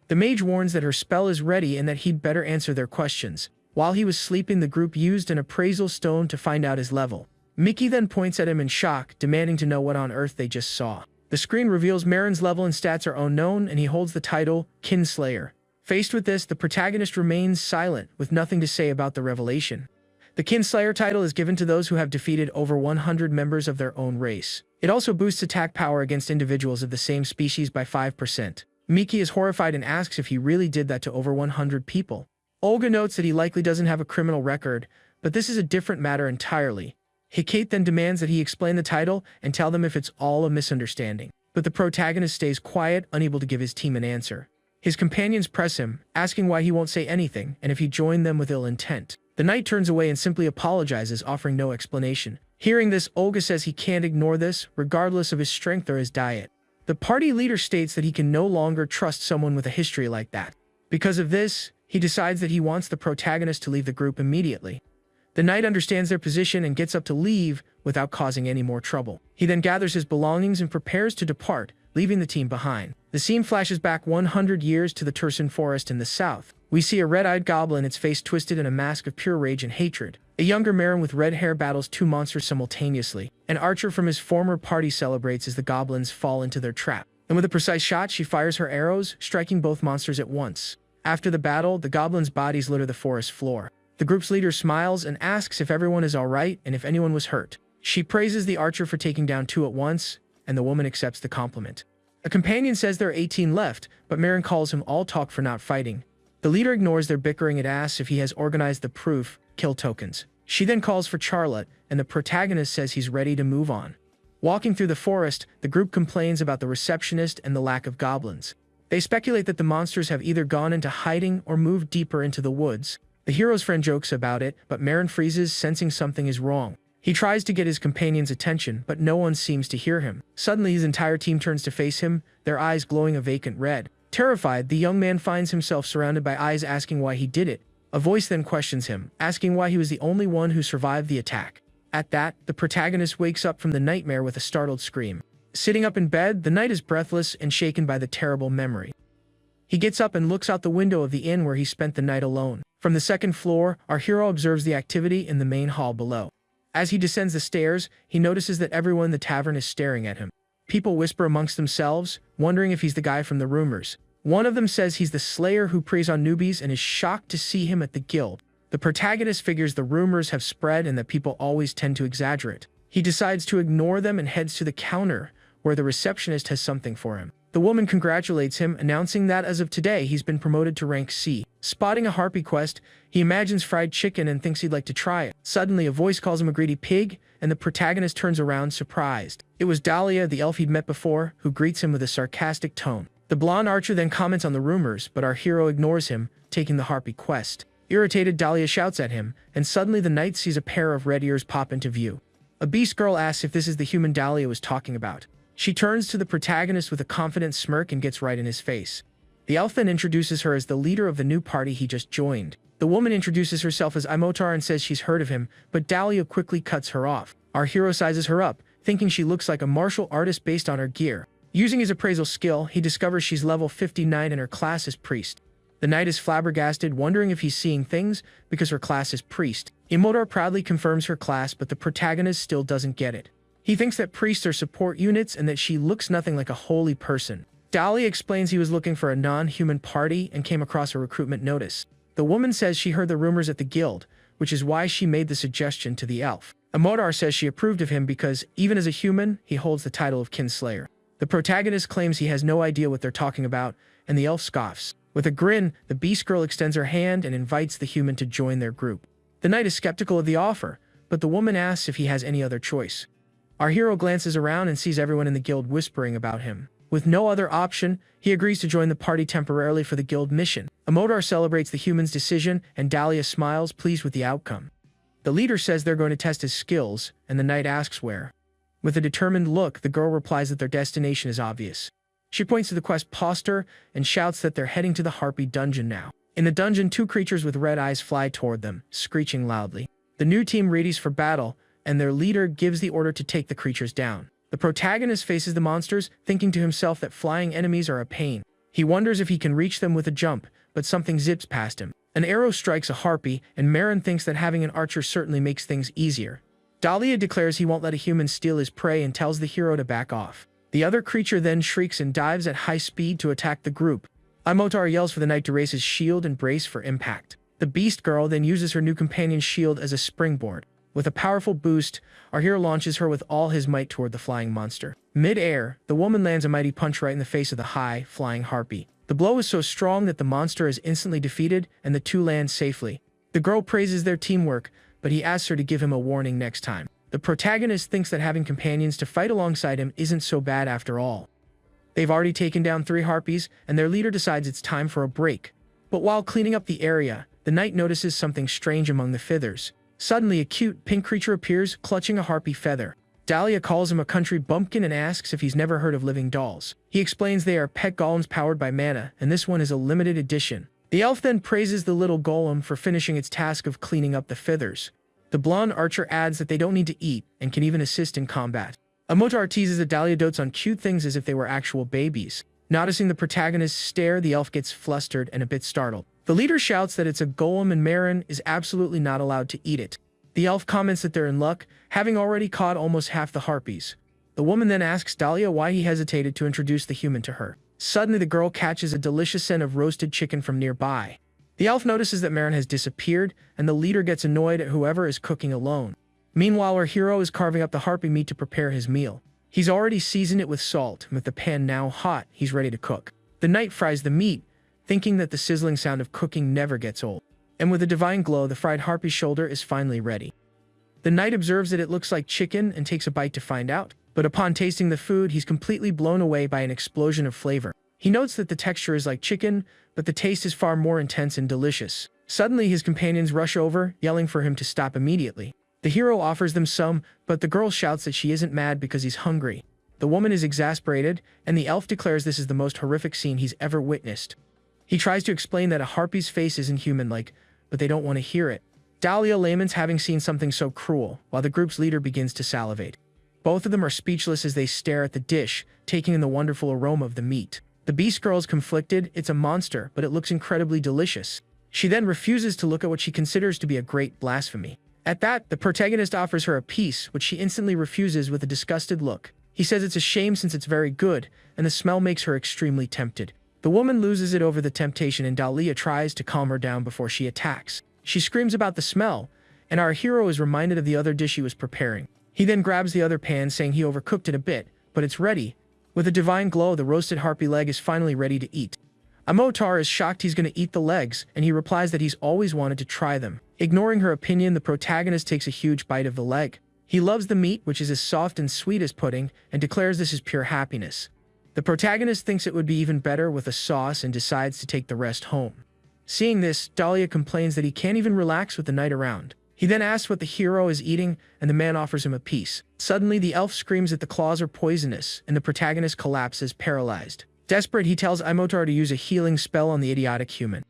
The mage warns that her spell is ready and that he'd better answer their questions. While he was sleeping, the group used an appraisal stone to find out his level. Mickey then points at him in shock, demanding to know what on earth they just saw. The screen reveals Marin's level and stats are unknown, and he holds the title Kinslayer. Faced with this, the protagonist remains silent, with nothing to say about the revelation. The Kinslayer title is given to those who have defeated over 100 members of their own race. It also boosts attack power against individuals of the same species by 5%. Miki is horrified and asks if he really did that to over 100 people. Olga notes that he likely doesn't have a criminal record, but this is a different matter entirely. Hecate then demands that he explain the title and tell them if it's all a misunderstanding. But the protagonist stays quiet, unable to give his team an answer. His companions press him, asking why he won't say anything and if he joined them with ill intent. The knight turns away and simply apologizes, offering no explanation. Hearing this, Olga says he can't ignore this, regardless of his strength or his diet. The party leader states that he can no longer trust someone with a history like that. Because of this, he decides that he wants the protagonist to leave the group immediately. The knight understands their position and gets up to leave without causing any more trouble. He then gathers his belongings and prepares to depart, leaving the team behind. The scene flashes back 100 years to the Tursan forest in the south. We see a red-eyed goblin, its face twisted in a mask of pure rage and hatred. A younger Marin with red hair battles two monsters simultaneously. An archer from his former party celebrates as the goblins fall into their trap. And with a precise shot, she fires her arrows, striking both monsters at once. After the battle, the goblins' bodies litter the forest floor. The group's leader smiles and asks if everyone is alright and if anyone was hurt. She praises the archer for taking down two at once, and the woman accepts the compliment. A companion says there are 18 left, but Marin calls him all talk for not fighting. The leader ignores their bickering and asks if he has organized the proof kill tokens. She then calls for Charlotte, and the protagonist says he's ready to move on. Walking through the forest, the group complains about the receptionist and the lack of goblins. They speculate that the monsters have either gone into hiding or moved deeper into the woods. The hero's friend jokes about it, but Marin freezes, sensing something is wrong. He tries to get his companion's attention, but no one seems to hear him. Suddenly, his entire team turns to face him, their eyes glowing a vacant red. Terrified, the young man finds himself surrounded by eyes asking why he did it. A voice then questions him, asking why he was the only one who survived the attack. At that, the protagonist wakes up from the nightmare with a startled scream. Sitting up in bed, the knight is breathless and shaken by the terrible memory. He gets up and looks out the window of the inn where he spent the night alone. From the second floor, our hero observes the activity in the main hall below. As he descends the stairs, he notices that everyone in the tavern is staring at him. People whisper amongst themselves, wondering if he's the guy from the rumors. One of them says he's the slayer who preys on newbies and is shocked to see him at the guild. The protagonist figures the rumors have spread and that people always tend to exaggerate. He decides to ignore them and heads to the counter, where the receptionist has something for him. The woman congratulates him, announcing that as of today he's been promoted to rank C. Spotting a harpy quest, he imagines fried chicken and thinks he'd like to try it. Suddenly, a voice calls him a greedy pig, and the protagonist turns around surprised. It was Dahlia, the elf he'd met before, who greets him with a sarcastic tone. The blonde archer then comments on the rumors, but our hero ignores him, taking the harpy quest. Irritated, Dahlia shouts at him, and suddenly the knight sees a pair of red ears pop into view. A beast girl asks if this is the human Dahlia was talking about. She turns to the protagonist with a confident smirk and gets right in his face. The elf then introduces her as the leader of the new party he just joined. The woman introduces herself as Imotar and says she's heard of him, but Dahlia quickly cuts her off. Our hero sizes her up, thinking she looks like a martial artist based on her gear. Using his appraisal skill, he discovers she's level 59 and her class is priest. The knight is flabbergasted, wondering if he's seeing things because her class is priest. Imotar proudly confirms her class, but the protagonist still doesn't get it. He thinks that priests are support units and that she looks nothing like a holy person. Dahlia explains he was looking for a non-human party and came across a recruitment notice. The woman says she heard the rumors at the guild, which is why she made the suggestion to the elf. Imotar says she approved of him because, even as a human, he holds the title of Kinslayer. The protagonist claims he has no idea what they're talking about, and the elf scoffs. With a grin, the beast girl extends her hand and invites the human to join their group. The knight is skeptical of the offer, but the woman asks if he has any other choice. Our hero glances around and sees everyone in the guild whispering about him. With no other option, he agrees to join the party temporarily for the guild mission. Imotar celebrates the human's decision, and Dahlia smiles, pleased with the outcome. The leader says they're going to test his skills, and the knight asks where. With a determined look, the girl replies that their destination is obvious. She points to the quest poster and shouts that they're heading to the Harpy dungeon now. In the dungeon, two creatures with red eyes fly toward them, screeching loudly. The new team readies for battle, and their leader gives the order to take the creatures down. The protagonist faces the monsters, thinking to himself that flying enemies are a pain. He wonders if he can reach them with a jump, but something zips past him. An arrow strikes a harpy, and Marin thinks that having an archer certainly makes things easier. Dahlia declares he won't let a human steal his prey and tells the hero to back off. The other creature then shrieks and dives at high speed to attack the group. Imotar yells for the knight to raise his shield and brace for impact. The beast girl then uses her new companion's shield as a springboard. With a powerful boost, our hero launches her with all his might toward the flying monster. Mid-air, the woman lands a mighty punch right in the face of the high-flying harpy. The blow is so strong that the monster is instantly defeated and the two land safely. The girl praises their teamwork, but he asks her to give him a warning next time. The protagonist thinks that having companions to fight alongside him isn't so bad after all. They've already taken down 3 harpies, and their leader decides it's time for a break. But while cleaning up the area, the knight notices something strange among the feathers. Suddenly, a cute, pink creature appears, clutching a harpy feather. Dahlia calls him a country bumpkin and asks if he's never heard of living dolls. He explains they are pet golems powered by mana, and this one is a limited edition. The elf then praises the little golem for finishing its task of cleaning up the feathers. The blonde archer adds that they don't need to eat, and can even assist in combat. Imotar teases that Dahlia dotes on cute things as if they were actual babies. Noticing the protagonist's stare, the elf gets flustered and a bit startled. The leader shouts that it's a golem and Marin is absolutely not allowed to eat it. The elf comments that they're in luck, having already caught almost half the harpies. The woman then asks Dahlia why he hesitated to introduce the human to her. Suddenly, the girl catches a delicious scent of roasted chicken from nearby. The elf notices that Marin has disappeared, and the leader gets annoyed at whoever is cooking alone. Meanwhile, our hero is carving up the harpy meat to prepare his meal. He's already seasoned it with salt, and with the pan now hot, he's ready to cook. The knight fries the meat, thinking that the sizzling sound of cooking never gets old. And with a divine glow, the fried harpy shoulder is finally ready. The knight observes that it looks like chicken and takes a bite to find out. But upon tasting the food, he's completely blown away by an explosion of flavor. He notes that the texture is like chicken, but the taste is far more intense and delicious. Suddenly, his companions rush over, yelling for him to stop immediately. The hero offers them some, but the girl shouts that she isn't mad because he's hungry. The woman is exasperated, and the elf declares this is the most horrific scene he's ever witnessed. He tries to explain that a harpy's face isn't human-like, but they don't want to hear it. Dahlia laments having seen something so cruel, while the group's leader begins to salivate. Both of them are speechless as they stare at the dish, taking in the wonderful aroma of the meat. The beast girl is conflicted. It's a monster, but it looks incredibly delicious. She then refuses to look at what she considers to be a great blasphemy. At that, the protagonist offers her a piece, which she instantly refuses with a disgusted look. He says it's a shame since it's very good, and the smell makes her extremely tempted. The woman loses it over the temptation, and Dahlia tries to calm her down before she attacks. She screams about the smell, and our hero is reminded of the other dish he was preparing. He then grabs the other pan, saying he overcooked it a bit, but it's ready. With a divine glow, the roasted harpy leg is finally ready to eat. Imotar is shocked he's going to eat the legs, and he replies that he's always wanted to try them. Ignoring her opinion, the protagonist takes a huge bite of the leg. He loves the meat, which is as soft and sweet as pudding, and declares this is pure happiness. The protagonist thinks it would be even better with a sauce and decides to take the rest home. Seeing this, Dahlia complains that he can't even relax with the knight around. He then asks what the hero is eating, and the man offers him a piece. Suddenly, the elf screams that the claws are poisonous, and the protagonist collapses, paralyzed. Desperate, he tells Imotar to use a healing spell on the idiotic human.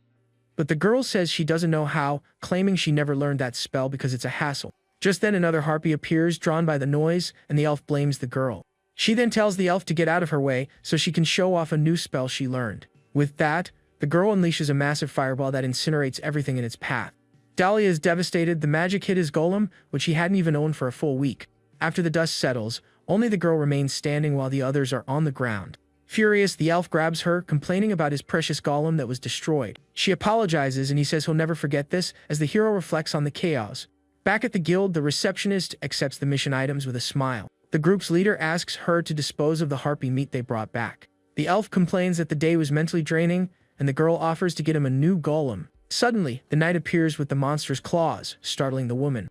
But the girl says she doesn't know how, claiming she never learned that spell because it's a hassle. Just then, another harpy appears, drawn by the noise, and the elf blames the girl. She then tells the elf to get out of her way so she can show off a new spell she learned. With that, the girl unleashes a massive fireball that incinerates everything in its path. Dahlia is devastated. The magic hit his golem, which he hadn't even owned for a full week. After the dust settles, only the girl remains standing while the others are on the ground. Furious, the elf grabs her, complaining about his precious golem that was destroyed. She apologizes, and he says he'll never forget this, as the hero reflects on the chaos. Back at the guild, the receptionist accepts the mission items with a smile. The group's leader asks her to dispose of the harpy meat they brought back. The elf complains that the day was mentally draining, and the girl offers to get him a new golem. Suddenly, the knight appears with the monster's claws, startling the woman.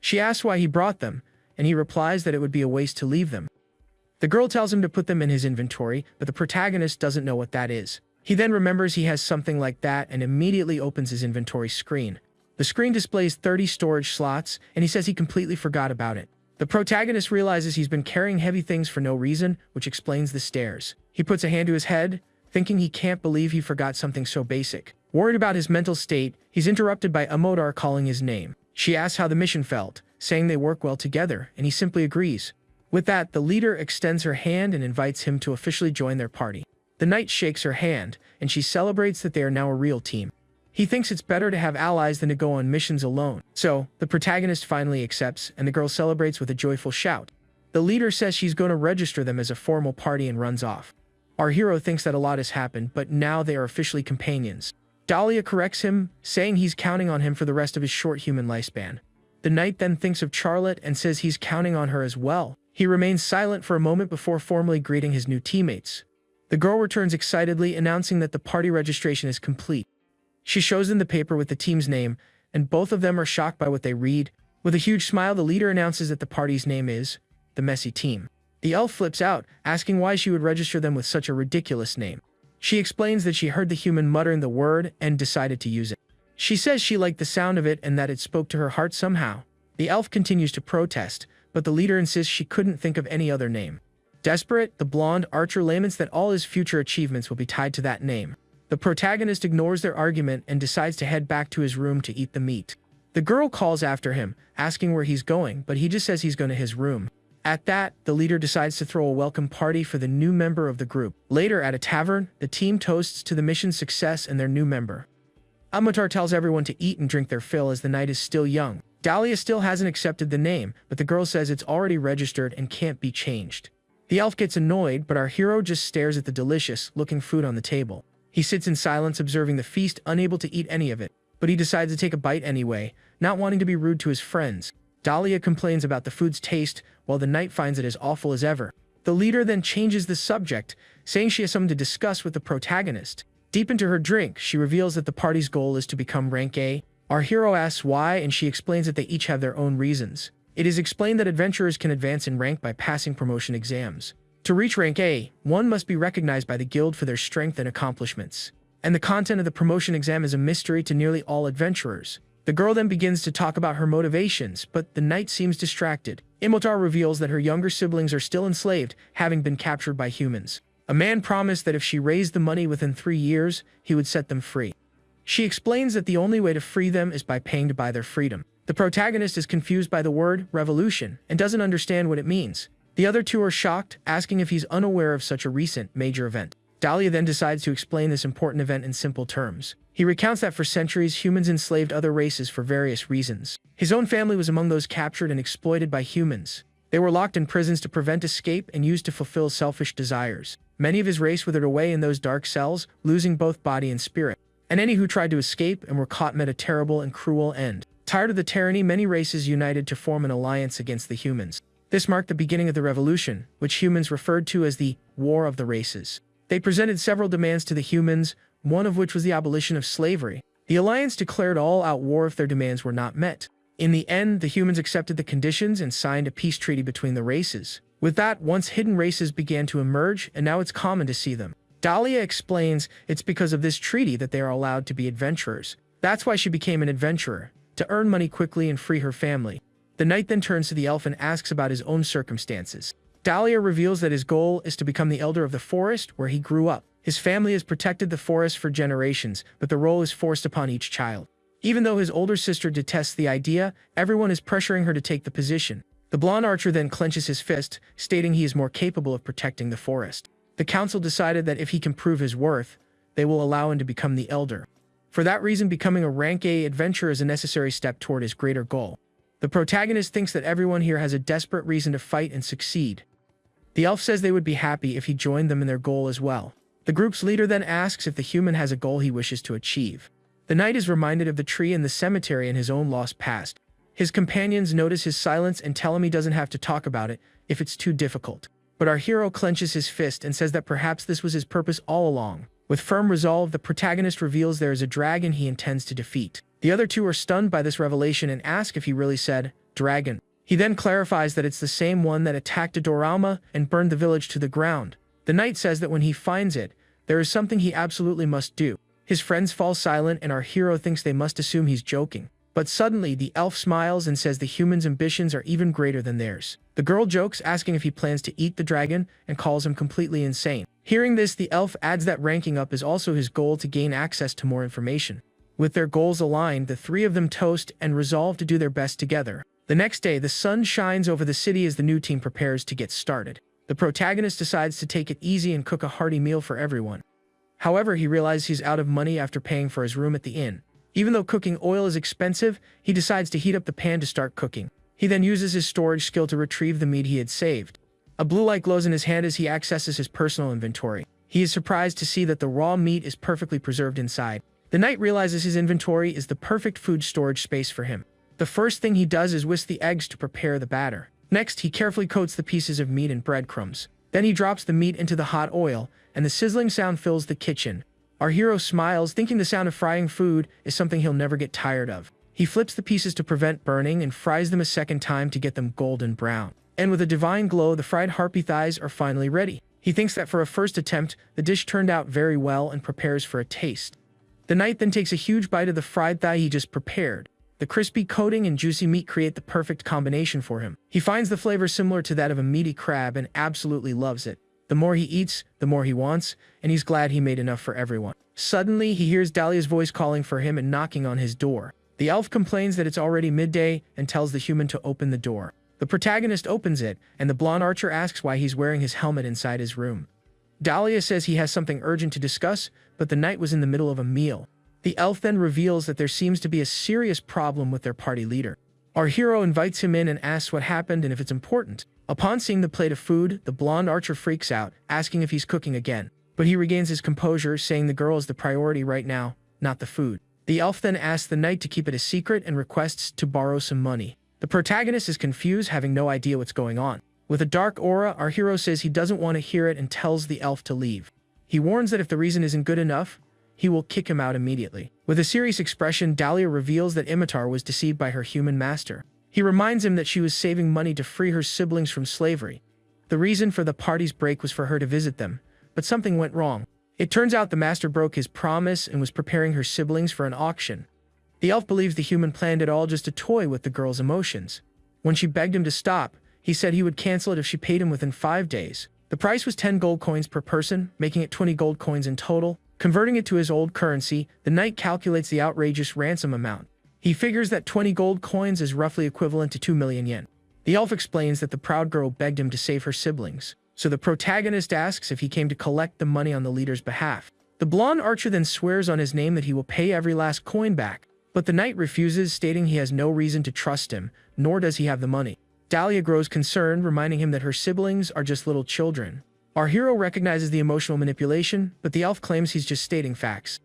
She asks why he brought them, and he replies that it would be a waste to leave them. The girl tells him to put them in his inventory, but the protagonist doesn't know what that is. He then remembers he has something like that and immediately opens his inventory screen. The screen displays 30 storage slots, and he says he completely forgot about it. The protagonist realizes he's been carrying heavy things for no reason, which explains the stares. He puts a hand to his head, thinking he can't believe he forgot something so basic. Worried about his mental state, he's interrupted by Imotar calling his name. She asks how the mission felt, saying they work well together, and he simply agrees. With that, the leader extends her hand and invites him to officially join their party. The knight shakes her hand, and she celebrates that they are now a real team. He thinks it's better to have allies than to go on missions alone. So, the protagonist finally accepts, and the girl celebrates with a joyful shout. The The leader says she's going to register them as a formal party and runs off. Our hero thinks that a lot has happened, but now they are officially companions. Dahlia corrects him, saying he's counting on him for the rest of his short human lifespan. The knight then thinks of Charlotte and says he's counting on her as well. He remains silent for a moment before formally greeting his new teammates. The girl returns excitedly, announcing that the party registration is complete. She shows them the paper with the team's name, and both of them are shocked by what they read. With a huge smile, the leader announces that the party's name is the Messy Team. The elf flips out, asking why she would register them with such a ridiculous name. She explains that she heard the human muttering the word and decided to use it. She says she liked the sound of it and that it spoke to her heart somehow. The elf continues to protest, but the leader insists she couldn't think of any other name. Desperate, the blonde archer laments that all his future achievements will be tied to that name. The protagonist ignores their argument and decides to head back to his room to eat the meat. The girl calls after him, asking where he's going, but he just says he's going to his room. At that, the leader decides to throw a welcome party for the new member of the group. Later, at a tavern, the team toasts to the mission's success and their new member. Amutar tells everyone to eat and drink their fill as the night is still young. Dahlia still hasn't accepted the name, but the girl says it's already registered and can't be changed. The elf gets annoyed, but our hero just stares at the delicious-looking food on the table. He sits in silence observing the feast, unable to eat any of it, but he decides to take a bite anyway, not wanting to be rude to his friends. Dahlia complains about the food's taste, while the knight finds it as awful as ever. The leader then changes the subject, saying she has something to discuss with the protagonist. Deep into her drink, she reveals that the party's goal is to become rank A. Our hero asks why, and she explains that they each have their own reasons. It is explained that adventurers can advance in rank by passing promotion exams. To reach rank A, one must be recognized by the guild for their strength and accomplishments. And the content of the promotion exam is a mystery to nearly all adventurers. The girl then begins to talk about her motivations, but the knight seems distracted. Imotar reveals that her younger siblings are still enslaved, having been captured by humans. A man promised that if she raised the money within 3 years, he would set them free. She explains that the only way to free them is by paying to buy their freedom. The protagonist is confused by the word revolution and doesn't understand what it means. The other two are shocked, asking if he's unaware of such a recent major event. Dahlia then decides to explain this important event in simple terms. He recounts that for centuries, humans enslaved other races for various reasons. His own family was among those captured and exploited by humans. They were locked in prisons to prevent escape and used to fulfill selfish desires. Many of his race withered away in those dark cells, losing both body and spirit. And any who tried to escape and were caught met a terrible and cruel end. Tired of the tyranny, many races united to form an alliance against the humans. This marked the beginning of the revolution, which humans referred to as the War of the Races. They presented several demands to the humans, one of which was the abolition of slavery. The alliance declared all-out war if their demands were not met. In the end, the humans accepted the conditions and signed a peace treaty between the races. With that, once hidden races began to emerge, and now it's common to see them. Dahlia explains it's because of this treaty that they are allowed to be adventurers. That's why she became an adventurer, to earn money quickly and free her family. The knight then turns to the elf and asks about his own circumstances. Dahlia reveals that his goal is to become the elder of the forest where he grew up. His family has protected the forest for generations, but the role is forced upon each child. Even though his older sister detests the idea, everyone is pressuring her to take the position. The blonde archer then clenches his fist, stating he is more capable of protecting the forest. The council decided that if he can prove his worth, they will allow him to become the elder. For that reason, becoming a rank A adventurer is a necessary step toward his greater goal. The protagonist thinks that everyone here has a desperate reason to fight and succeed. The elf says they would be happy if he joined them in their goal as well. The group's leader then asks if the human has a goal he wishes to achieve. The knight is reminded of the tree in the cemetery and his own lost past. His companions notice his silence and tell him he doesn't have to talk about it if it's too difficult. But our hero clenches his fist and says that perhaps this was his purpose all along. With firm resolve, the protagonist reveals there is a dragon he intends to defeat. The other two are stunned by this revelation and ask if he really said, dragon. He then clarifies that it's the same one that attacked Adorama and burned the village to the ground. The knight says that when he finds it, there is something he absolutely must do. His friends fall silent and our hero thinks they must assume he's joking. But suddenly, the elf smiles and says the human's ambitions are even greater than theirs. The girl jokes, asking if he plans to eat the dragon, and calls him completely insane. Hearing this, the elf adds that ranking up is also his goal to gain access to more information. With their goals aligned, the three of them toast and resolve to do their best together. The next day, the sun shines over the city as the new team prepares to get started. The protagonist decides to take it easy and cook a hearty meal for everyone. However, he realizes he's out of money after paying for his room at the inn. Even though cooking oil is expensive, he decides to heat up the pan to start cooking. He then uses his storage skill to retrieve the meat he had saved. A blue light glows in his hand as he accesses his personal inventory. He is surprised to see that the raw meat is perfectly preserved inside. The knight realizes his inventory is the perfect food storage space for him. The first thing he does is whisk the eggs to prepare the batter. Next, he carefully coats the pieces of meat in breadcrumbs. Then he drops the meat into the hot oil, and the sizzling sound fills the kitchen. Our hero smiles, thinking the sound of frying food is something he'll never get tired of. He flips the pieces to prevent burning and fries them a second time to get them golden brown. And with a divine glow, the fried harpy thighs are finally ready. He thinks that for a first attempt, the dish turned out very well and prepares for a taste. The knight then takes a huge bite of the fried thigh he just prepared. The crispy coating and juicy meat create the perfect combination for him. He finds the flavor similar to that of a meaty crab and absolutely loves it. The more he eats, the more he wants, and he's glad he made enough for everyone. Suddenly, he hears Dahlia's voice calling for him and knocking on his door. The elf complains that it's already midday and tells the human to open the door. The protagonist opens it, and the blonde archer asks why he's wearing his helmet inside his room. Dahlia says he has something urgent to discuss, but the knight was in the middle of a meal. The elf then reveals that there seems to be a serious problem with their party leader. Our hero invites him in and asks what happened and if it's important. Upon seeing the plate of food, the blonde archer freaks out, asking if he's cooking again. But he regains his composure, saying the girl is the priority right now, not the food. The elf then asks the knight to keep it a secret and requests to borrow some money. The protagonist is confused, having no idea what's going on. With a dark aura, our hero says he doesn't want to hear it and tells the elf to leave. He warns that if the reason isn't good enough, he will kick him out immediately. With a serious expression, Dahlia reveals that Imitar was deceived by her human master. He reminds him that she was saving money to free her siblings from slavery. The reason for the party's break was for her to visit them, but something went wrong. It turns out the master broke his promise and was preparing her siblings for an auction. The elf believes the human planned it all just to toy with the girl's emotions. When she begged him to stop, he said he would cancel it if she paid him within 5 days. The price was 10 gold coins per person, making it 20 gold coins in total. Converting it to his old currency, the knight calculates the outrageous ransom amount. He figures that 20 gold coins is roughly equivalent to 2 million yen. The elf explains that the proud girl begged him to save her siblings, so the protagonist asks if he came to collect the money on the leader's behalf. The blonde archer then swears on his name that he will pay every last coin back, but the knight refuses, stating he has no reason to trust him, nor does he have the money. Dahlia grows concerned, reminding him that her siblings are just little children. Our hero recognizes the emotional manipulation, but the elf claims he's just stating facts.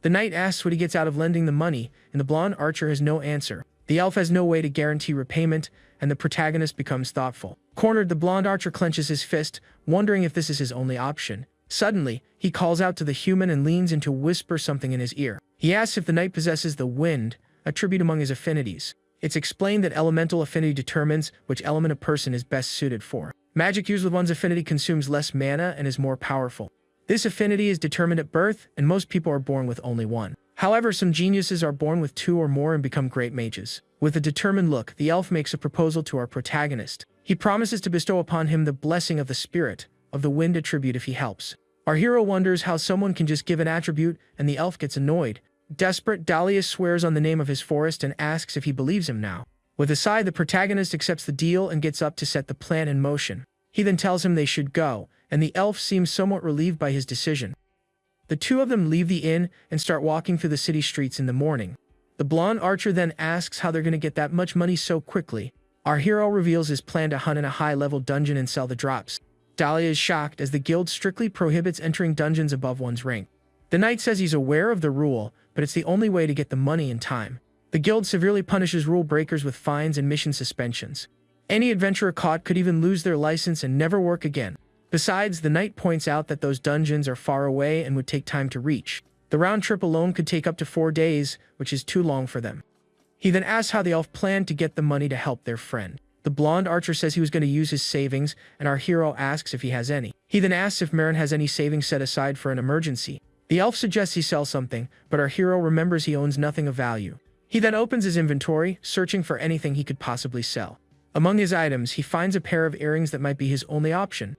The knight asks what he gets out of lending the money, and the blonde archer has no answer. The elf has no way to guarantee repayment, and the protagonist becomes thoughtful. Cornered, the blonde archer clenches his fist, wondering if this is his only option. Suddenly, he calls out to the human and leans in to whisper something in his ear. He asks if the knight possesses the wind, a tribute among his affinities. It's explained that elemental affinity determines which element a person is best suited for. Magic used with one's affinity consumes less mana and is more powerful. This affinity is determined at birth, and most people are born with only one. However, some geniuses are born with 2 or more and become great mages. With a determined look, the elf makes a proposal to our protagonist. He promises to bestow upon him the blessing of the spirit of the wind attribute if he helps. Our hero wonders how someone can just give an attribute, and the elf gets annoyed. Desperate, Dahlia swears on the name of his forest and asks if he believes him now. With a sigh, the protagonist accepts the deal and gets up to set the plan in motion. He then tells him they should go, and the elf seems somewhat relieved by his decision. The two of them leave the inn and start walking through the city streets in the morning. The blonde archer then asks how they're going to get that much money so quickly. Our hero reveals his plan to hunt in a high-level dungeon and sell the drops. Dahlia is shocked, as the guild strictly prohibits entering dungeons above one's rank. The knight says he's aware of the rule, but it's the only way to get the money in time. The guild severely punishes rule breakers with fines and mission suspensions. Any adventurer caught could even lose their license and never work again. Besides, the knight points out that those dungeons are far away and would take time to reach. The round trip alone could take up to 4 days, which is too long for them. He then asks how the elf planned to get the money to help their friend. The blonde archer says he was going to use his savings, and our hero asks if he has any. He then asks if Marin has any savings set aside for an emergency. The elf suggests he sell something, but our hero remembers he owns nothing of value. He then opens his inventory, searching for anything he could possibly sell. Among his items, he finds a pair of earrings that might be his only option.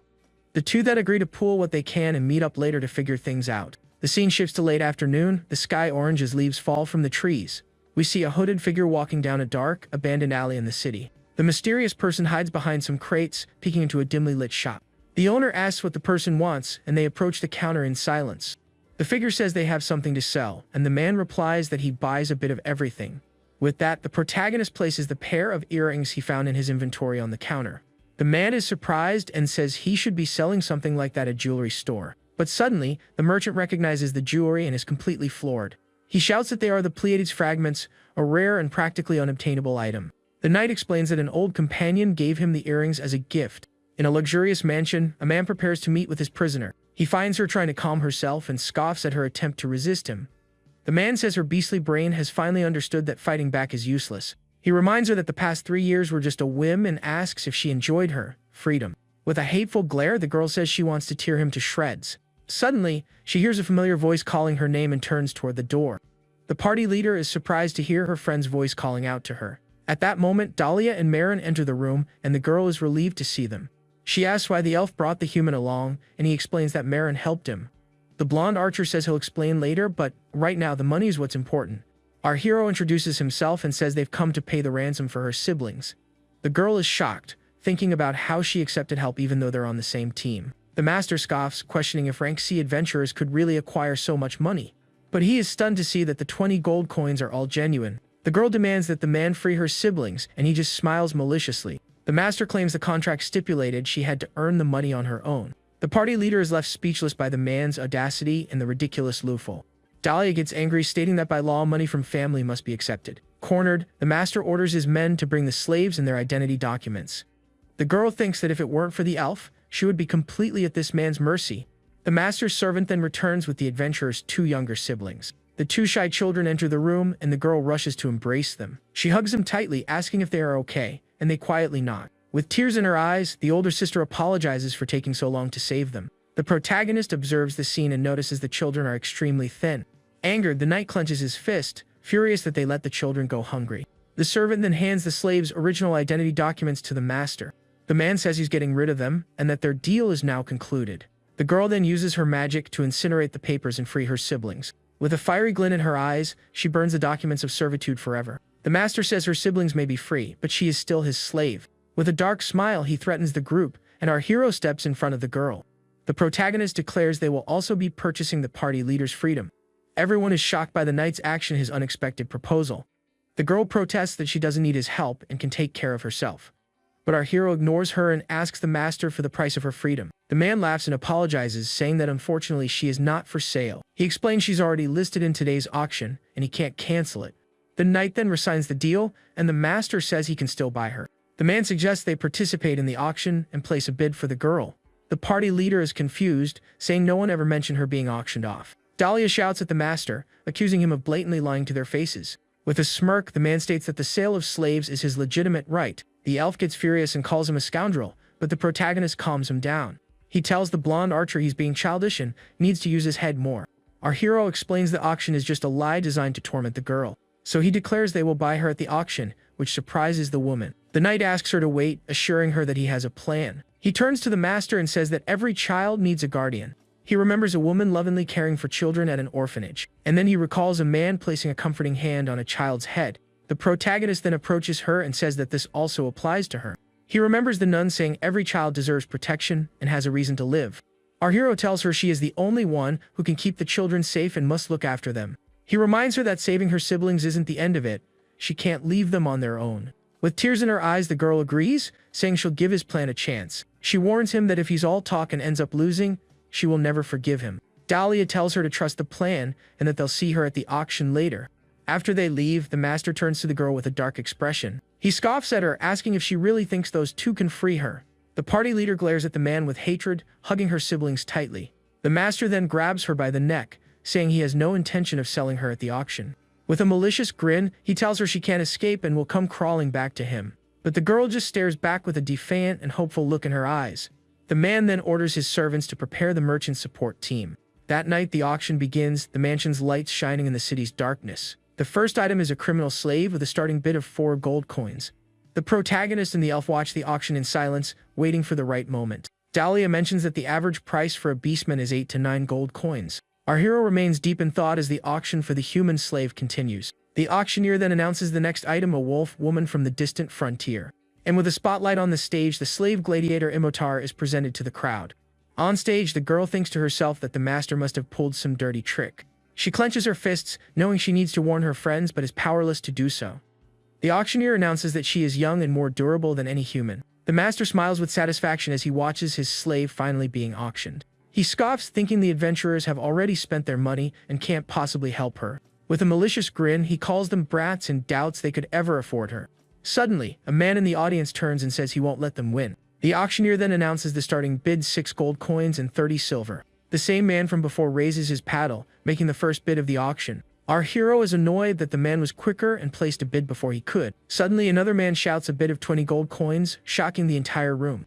The two then agree to pool what they can and meet up later to figure things out. The scene shifts to late afternoon, the sky orange as leaves fall from the trees. We see a hooded figure walking down a dark, abandoned alley in the city. The mysterious person hides behind some crates, peeking into a dimly lit shop. The owner asks what the person wants, and they approach the counter in silence. The figure says they have something to sell, and the man replies that he buys a bit of everything. With that, the protagonist places the pair of earrings he found in his inventory on the counter. The man is surprised and says he should be selling something like that at a jewelry store. But suddenly, the merchant recognizes the jewelry and is completely floored. He shouts that they are the Pleiades fragments, a rare and practically unobtainable item. The knight explains that an old companion gave him the earrings as a gift. In a luxurious mansion, a man prepares to meet with his prisoner. He finds her trying to calm herself and scoffs at her attempt to resist him. The man says her beastly brain has finally understood that fighting back is useless. He reminds her that the past 3 years were just a whim and asks if she enjoyed her freedom. With a hateful glare, the girl says she wants to tear him to shreds. Suddenly, she hears a familiar voice calling her name and turns toward the door. The party leader is surprised to hear her friend's voice calling out to her. At that moment, Dahlia and Marin enter the room, and the girl is relieved to see them. She asks why the elf brought the human along, and he explains that Marin helped him. The blonde archer says he'll explain later, but right now the money is what's important. Our hero introduces himself and says they've come to pay the ransom for her siblings. The girl is shocked, thinking about how she accepted help even though they're on the same team. The master scoffs, questioning if rank C adventurers could really acquire so much money. But he is stunned to see that the 20 gold coins are all genuine. The girl demands that the man free her siblings, and he just smiles maliciously. The master claims the contract stipulated she had to earn the money on her own. The party leader is left speechless by the man's audacity and the ridiculous loophole. Dahlia gets angry, stating that by law money from family must be accepted. Cornered, the master orders his men to bring the slaves and their identity documents. The girl thinks that if it weren't for the elf, she would be completely at this man's mercy. The master's servant then returns with the adventurer's 2 younger siblings. The 2 shy children enter the room, and the girl rushes to embrace them. She hugs them tightly, asking if they are okay, and they quietly nod. With tears in her eyes, the older sister apologizes for taking so long to save them. The protagonist observes the scene and notices the children are extremely thin. Angered, the knight clenches his fist, furious that they let the children go hungry. The servant then hands the slaves' original identity documents to the master. The man says he's getting rid of them, and that their deal is now concluded. The girl then uses her magic to incinerate the papers and free her siblings. With a fiery glint in her eyes, she burns the documents of servitude forever. The master says her siblings may be free, but she is still his slave. With a dark smile, he threatens the group, and our hero steps in front of the girl. The protagonist declares they will also be purchasing the party leader's freedom. Everyone is shocked by the knight's action, his unexpected proposal. The girl protests that she doesn't need his help and can take care of herself. But our hero ignores her and asks the master for the price of her freedom. The man laughs and apologizes, saying that unfortunately she is not for sale. He explains she's already listed in today's auction, and he can't cancel it. The knight then resigns the deal, and the master says he can still buy her. The man suggests they participate in the auction and place a bid for the girl. The party leader is confused, saying no one ever mentioned her being auctioned off. Dahlia shouts at the master, accusing him of blatantly lying to their faces. With a smirk, the man states that the sale of slaves is his legitimate right. The elf gets furious and calls him a scoundrel, but the protagonist calms him down. He tells the blonde archer he's being childish and needs to use his head more. Our hero explains the auction is just a lie designed to torment the girl. So he declares they will buy her at the auction, which surprises the woman. The knight asks her to wait, assuring her that he has a plan. He turns to the master and says that every child needs a guardian. He remembers a woman lovingly caring for children at an orphanage, and then he recalls a man placing a comforting hand on a child's head. The protagonist then approaches her and says that this also applies to her. He remembers the nun saying every child deserves protection and has a reason to live. Our hero tells her she is the only one who can keep the children safe and must look after them. He reminds her that saving her siblings isn't the end of it. She can't leave them on their own. With tears in her eyes, the girl agrees, saying she'll give his plan a chance. She warns him that if he's all talk and ends up losing, she will never forgive him. Dahlia tells her to trust the plan and that they'll see her at the auction later. After they leave, the master turns to the girl with a dark expression. He scoffs at her, asking if she really thinks those 2 can free her. The party leader glares at the man with hatred, hugging her siblings tightly. The master then grabs her by the neck, saying he has no intention of selling her at the auction. With a malicious grin, he tells her she can't escape and will come crawling back to him. But the girl just stares back with a defiant and hopeful look in her eyes. The man then orders his servants to prepare the merchant support team. That night, the auction begins, the mansion's lights shining in the city's darkness. The first item is a criminal slave with a starting bid of 4 gold coins. The protagonist and the elf watch the auction in silence, waiting for the right moment. Dahlia mentions that the average price for a beastman is 8 to 9 gold coins. Our hero remains deep in thought as the auction for the human slave continues. The auctioneer then announces the next item, a wolf woman from the distant frontier. And with a spotlight on the stage, the slave gladiator Imotar is presented to the crowd. On stage, the girl thinks to herself that the master must have pulled some dirty trick. She clenches her fists, knowing she needs to warn her friends but is powerless to do so. The auctioneer announces that she is young and more durable than any human. The master smiles with satisfaction as he watches his slave finally being auctioned. He scoffs, thinking the adventurers have already spent their money and can't possibly help her. With a malicious grin, he calls them brats and doubts they could ever afford her. Suddenly, a man in the audience turns and says he won't let them win. The auctioneer then announces the starting bid: 6 gold coins and 30 silver. The same man from before raises his paddle, making the first bid of the auction. Our hero is annoyed that the man was quicker and placed a bid before he could. Suddenly, another man shouts a bid of 20 gold coins, shocking the entire room.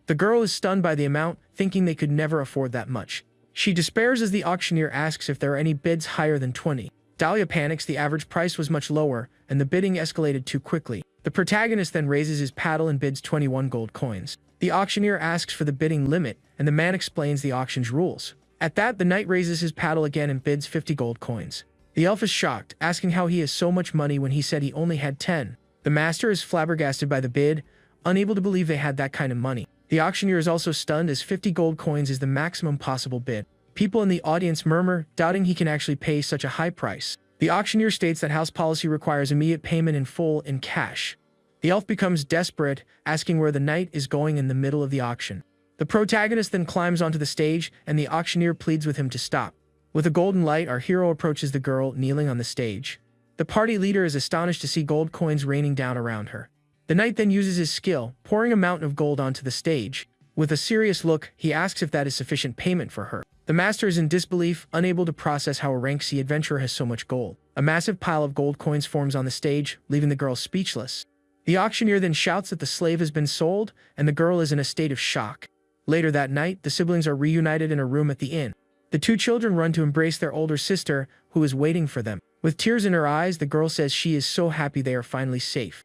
The girl is stunned by the amount, thinking they could never afford that much. She despairs as the auctioneer asks if there are any bids higher than 20. Dahlia panics. The average price was much lower, and the bidding escalated too quickly. The protagonist then raises his paddle and bids 21 gold coins. The auctioneer asks for the bidding limit, and the man explains the auction's rules. At that, the knight raises his paddle again and bids 50 gold coins. The elf is shocked, asking how he has so much money when he said he only had 10. The master is flabbergasted by the bid, unable to believe they had that kind of money. The auctioneer is also stunned as 50 gold coins is the maximum possible bid. People in the audience murmur, doubting he can actually pay such a high price. The auctioneer states that house policy requires immediate payment in full in cash. The elf becomes desperate, asking where the knight is going in the middle of the auction. The protagonist then climbs onto the stage, and the auctioneer pleads with him to stop. With a golden light, our hero approaches the girl kneeling on the stage. The party leader is astonished to see gold coins raining down around her. The knight then uses his skill, pouring a mountain of gold onto the stage. With a serious look, he asks if that is sufficient payment for her. The master is in disbelief, unable to process how a rank C adventurer has so much gold. A massive pile of gold coins forms on the stage, leaving the girl speechless. The auctioneer then shouts that the slave has been sold, and the girl is in a state of shock. Later that night, the siblings are reunited in a room at the inn. The 2 children run to embrace their older sister, who is waiting for them. With tears in her eyes, the girl says she is so happy they are finally safe.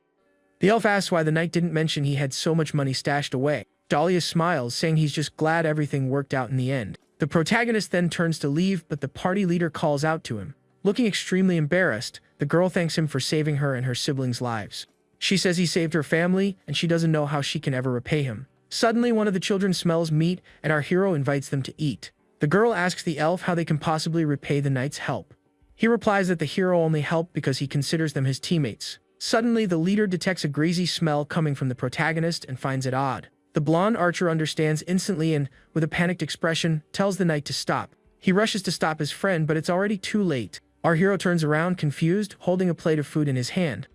The elf asks why the knight didn't mention he had so much money stashed away. Dahlia smiles, saying he's just glad everything worked out in the end. The protagonist then turns to leave, but the party leader calls out to him. Looking extremely embarrassed, the girl thanks him for saving her and her siblings' lives. She says he saved her family, and she doesn't know how she can ever repay him. Suddenly, one of the children smells meat, and our hero invites them to eat. The girl asks the elf how they can possibly repay the knight's help. He replies that the hero only helped because he considers them his teammates. Suddenly, the leader detects a greasy smell coming from the protagonist and finds it odd. The blonde archer understands instantly and, with a panicked expression, tells the knight to stop. He rushes to stop his friend, but it's already too late. Our hero turns around, confused, holding a plate of food in his hand.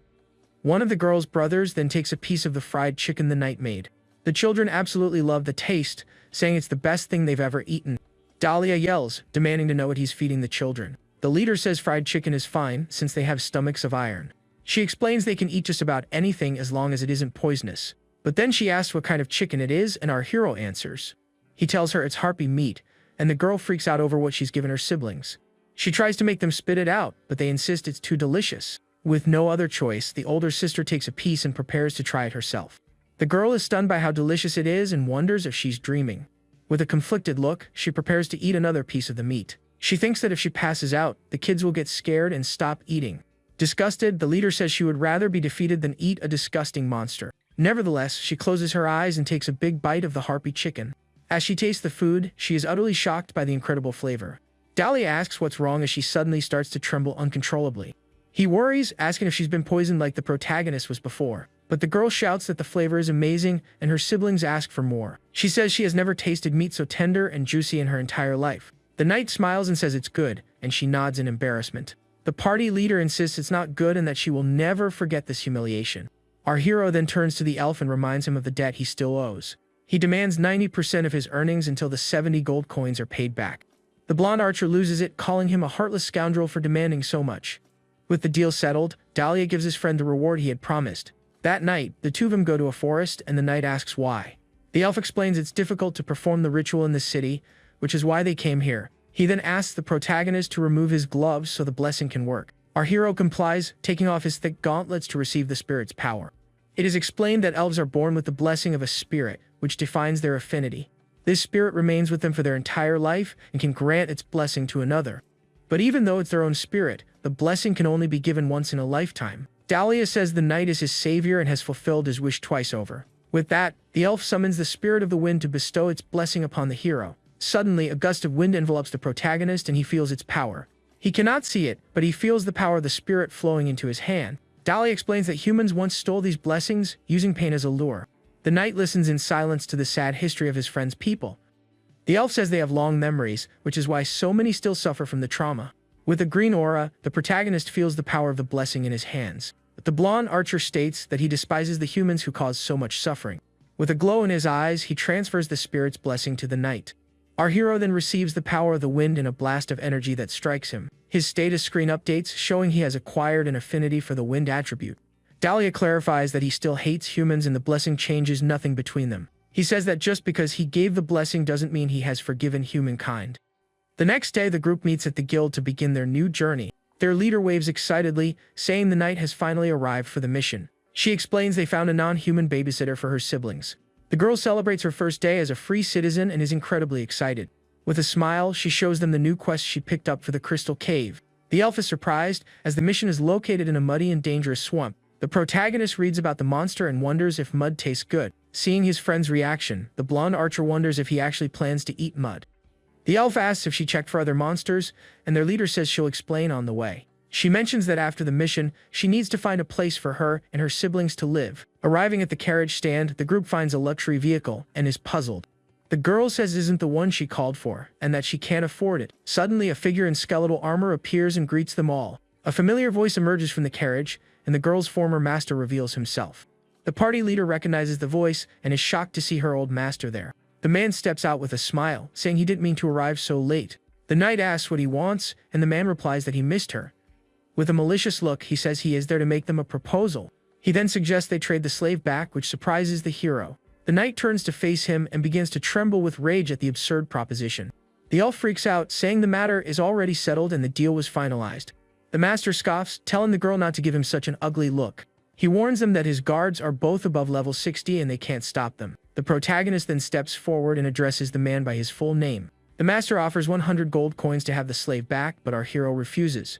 One of the girl's brothers then takes a piece of the fried chicken the knight made. The children absolutely love the taste, saying it's the best thing they've ever eaten. Dahlia yells, demanding to know what he's feeding the children. The leader says fried chicken is fine, since they have stomachs of iron. She explains they can eat just about anything as long as it isn't poisonous. But then she asks what kind of chicken it is, and our hero answers. He tells her it's harpy meat, and the girl freaks out over what she's given her siblings. She tries to make them spit it out, but they insist it's too delicious. With no other choice, the older sister takes a piece and prepares to try it herself. The girl is stunned by how delicious it is and wonders if she's dreaming. With a conflicted look, she prepares to eat another piece of the meat. She thinks that if she passes out, the kids will get scared and stop eating. Disgusted, the leader says she would rather be defeated than eat a disgusting monster. Nevertheless, she closes her eyes and takes a big bite of the harpy chicken. As she tastes the food, she is utterly shocked by the incredible flavor. Dahlia asks what's wrong as she suddenly starts to tremble uncontrollably. He worries, asking if she's been poisoned like the protagonist was before. But the girl shouts that the flavor is amazing, and her siblings ask for more. She says she has never tasted meat so tender and juicy in her entire life. The knight smiles and says it's good, and she nods in embarrassment. The party leader insists it's not good and that she will never forget this humiliation. Our hero then turns to the elf and reminds him of the debt he still owes. He demands 90% of his earnings until the 70 gold coins are paid back. The blonde archer loses it, calling him a heartless scoundrel for demanding so much. With the deal settled, Dahlia gives his friend the reward he had promised. That night, the 2 of them go to a forest, and the knight asks why. The elf explains it's difficult to perform the ritual in the city, which is why they came here. He then asks the protagonist to remove his gloves so the blessing can work. Our hero complies, taking off his thick gauntlets to receive the spirit's power. It is explained that elves are born with the blessing of a spirit, which defines their affinity. This spirit remains with them for their entire life and can grant its blessing to another. But even though it's their own spirit, the blessing can only be given once in a lifetime. Dahlia says the knight is his savior and has fulfilled his wish twice over. With that, the elf summons the spirit of the wind to bestow its blessing upon the hero. Suddenly, a gust of wind envelops the protagonist and he feels its power. He cannot see it, but he feels the power of the spirit flowing into his hand. Dahlia explains that humans once stole these blessings, using pain as a lure. The knight listens in silence to the sad history of his friend's people. The elf says they have long memories, which is why so many still suffer from the trauma. With a green aura, the protagonist feels the power of the blessing in his hands. But the blonde archer states that he despises the humans who cause so much suffering. With a glow in his eyes, he transfers the spirit's blessing to the knight. Our hero then receives the power of the wind in a blast of energy that strikes him. His status screen updates, showing he has acquired an affinity for the wind attribute. Dahlia clarifies that he still hates humans and the blessing changes nothing between them. He says that just because he gave the blessing doesn't mean he has forgiven humankind. The next day, the group meets at the guild to begin their new journey. Their leader waves excitedly, saying the knight has finally arrived for the mission. She explains they found a non-human babysitter for her siblings. The girl celebrates her first day as a free citizen and is incredibly excited. With a smile, she shows them the new quest she picked up for the Crystal Cave. The elf is surprised, as the mission is located in a muddy and dangerous swamp. The protagonist reads about the monster and wonders if mud tastes good. Seeing his friend's reaction, the blonde archer wonders if he actually plans to eat mud. The elf asks if she checked for other monsters, and their leader says she'll explain on the way. She mentions that after the mission, she needs to find a place for her and her siblings to live. Arriving at the carriage stand, the group finds a luxury vehicle and is puzzled. The girl says it isn't the one she called for, and that she can't afford it. Suddenly, a figure in skeletal armor appears and greets them all. A familiar voice emerges from the carriage, and the girl's former master reveals himself. The party leader recognizes the voice and is shocked to see her old master there. The man steps out with a smile, saying he didn't mean to arrive so late. The knight asks what he wants, and the man replies that he missed her. With a malicious look, he says he is there to make them a proposal. He then suggests they trade the slave back, which surprises the hero. The knight turns to face him and begins to tremble with rage at the absurd proposition. The elf freaks out, saying the matter is already settled and the deal was finalized. The master scoffs, telling the girl not to give him such an ugly look. He warns them that his guards are both above level 60 and they can't stop them. The protagonist then steps forward and addresses the man by his full name. The master offers 100 gold coins to have the slave back, but our hero refuses.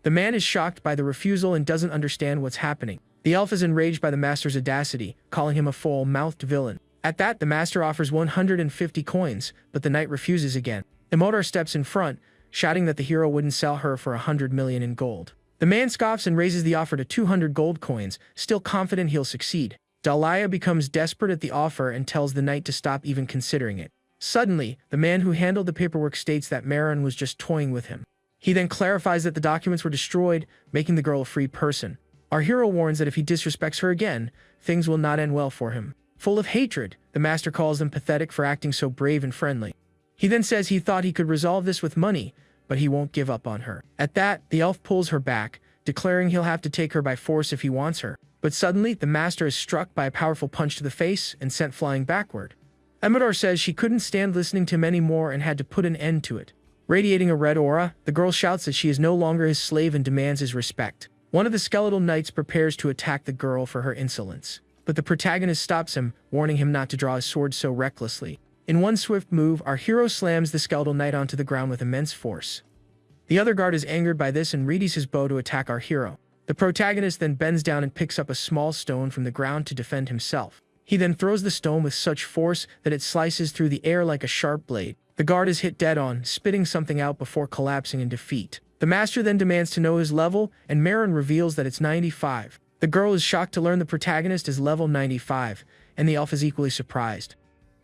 The man is shocked by the refusal and doesn't understand what's happening. The elf is enraged by the master's audacity, calling him a foul-mouthed villain. At that, the master offers 150 coins, but the knight refuses again. Imodar steps in front, shouting that the hero wouldn't sell her for 100 million in gold. The man scoffs and raises the offer to 200 gold coins, still confident he'll succeed. Dahlia becomes desperate at the offer and tells the knight to stop even considering it. Suddenly, the man who handled the paperwork states that Marin was just toying with him. He then clarifies that the documents were destroyed, making the girl a free person. Our hero warns that if he disrespects her again, things will not end well for him. Full of hatred, the master calls them pathetic for acting so brave and friendly. He then says he thought he could resolve this with money, but he won't give up on her. At that, the elf pulls her back, declaring he'll have to take her by force if he wants her. But suddenly, the master is struck by a powerful punch to the face and sent flying backward. Imodar says she couldn't stand listening to him anymore and had to put an end to it. Radiating a red aura, the girl shouts that she is no longer his slave and demands his respect. One of the skeletal knights prepares to attack the girl for her insolence, but the protagonist stops him, warning him not to draw his sword so recklessly. In one swift move, our hero slams the skeletal knight onto the ground with immense force. The other guard is angered by this and readies his bow to attack our hero. The protagonist then bends down and picks up a small stone from the ground to defend himself. He then throws the stone with such force that it slices through the air like a sharp blade. The guard is hit dead on, spitting something out before collapsing in defeat. The master then demands to know his level, and Marin reveals that it's 95. The girl is shocked to learn the protagonist is level 95, and the elf is equally surprised.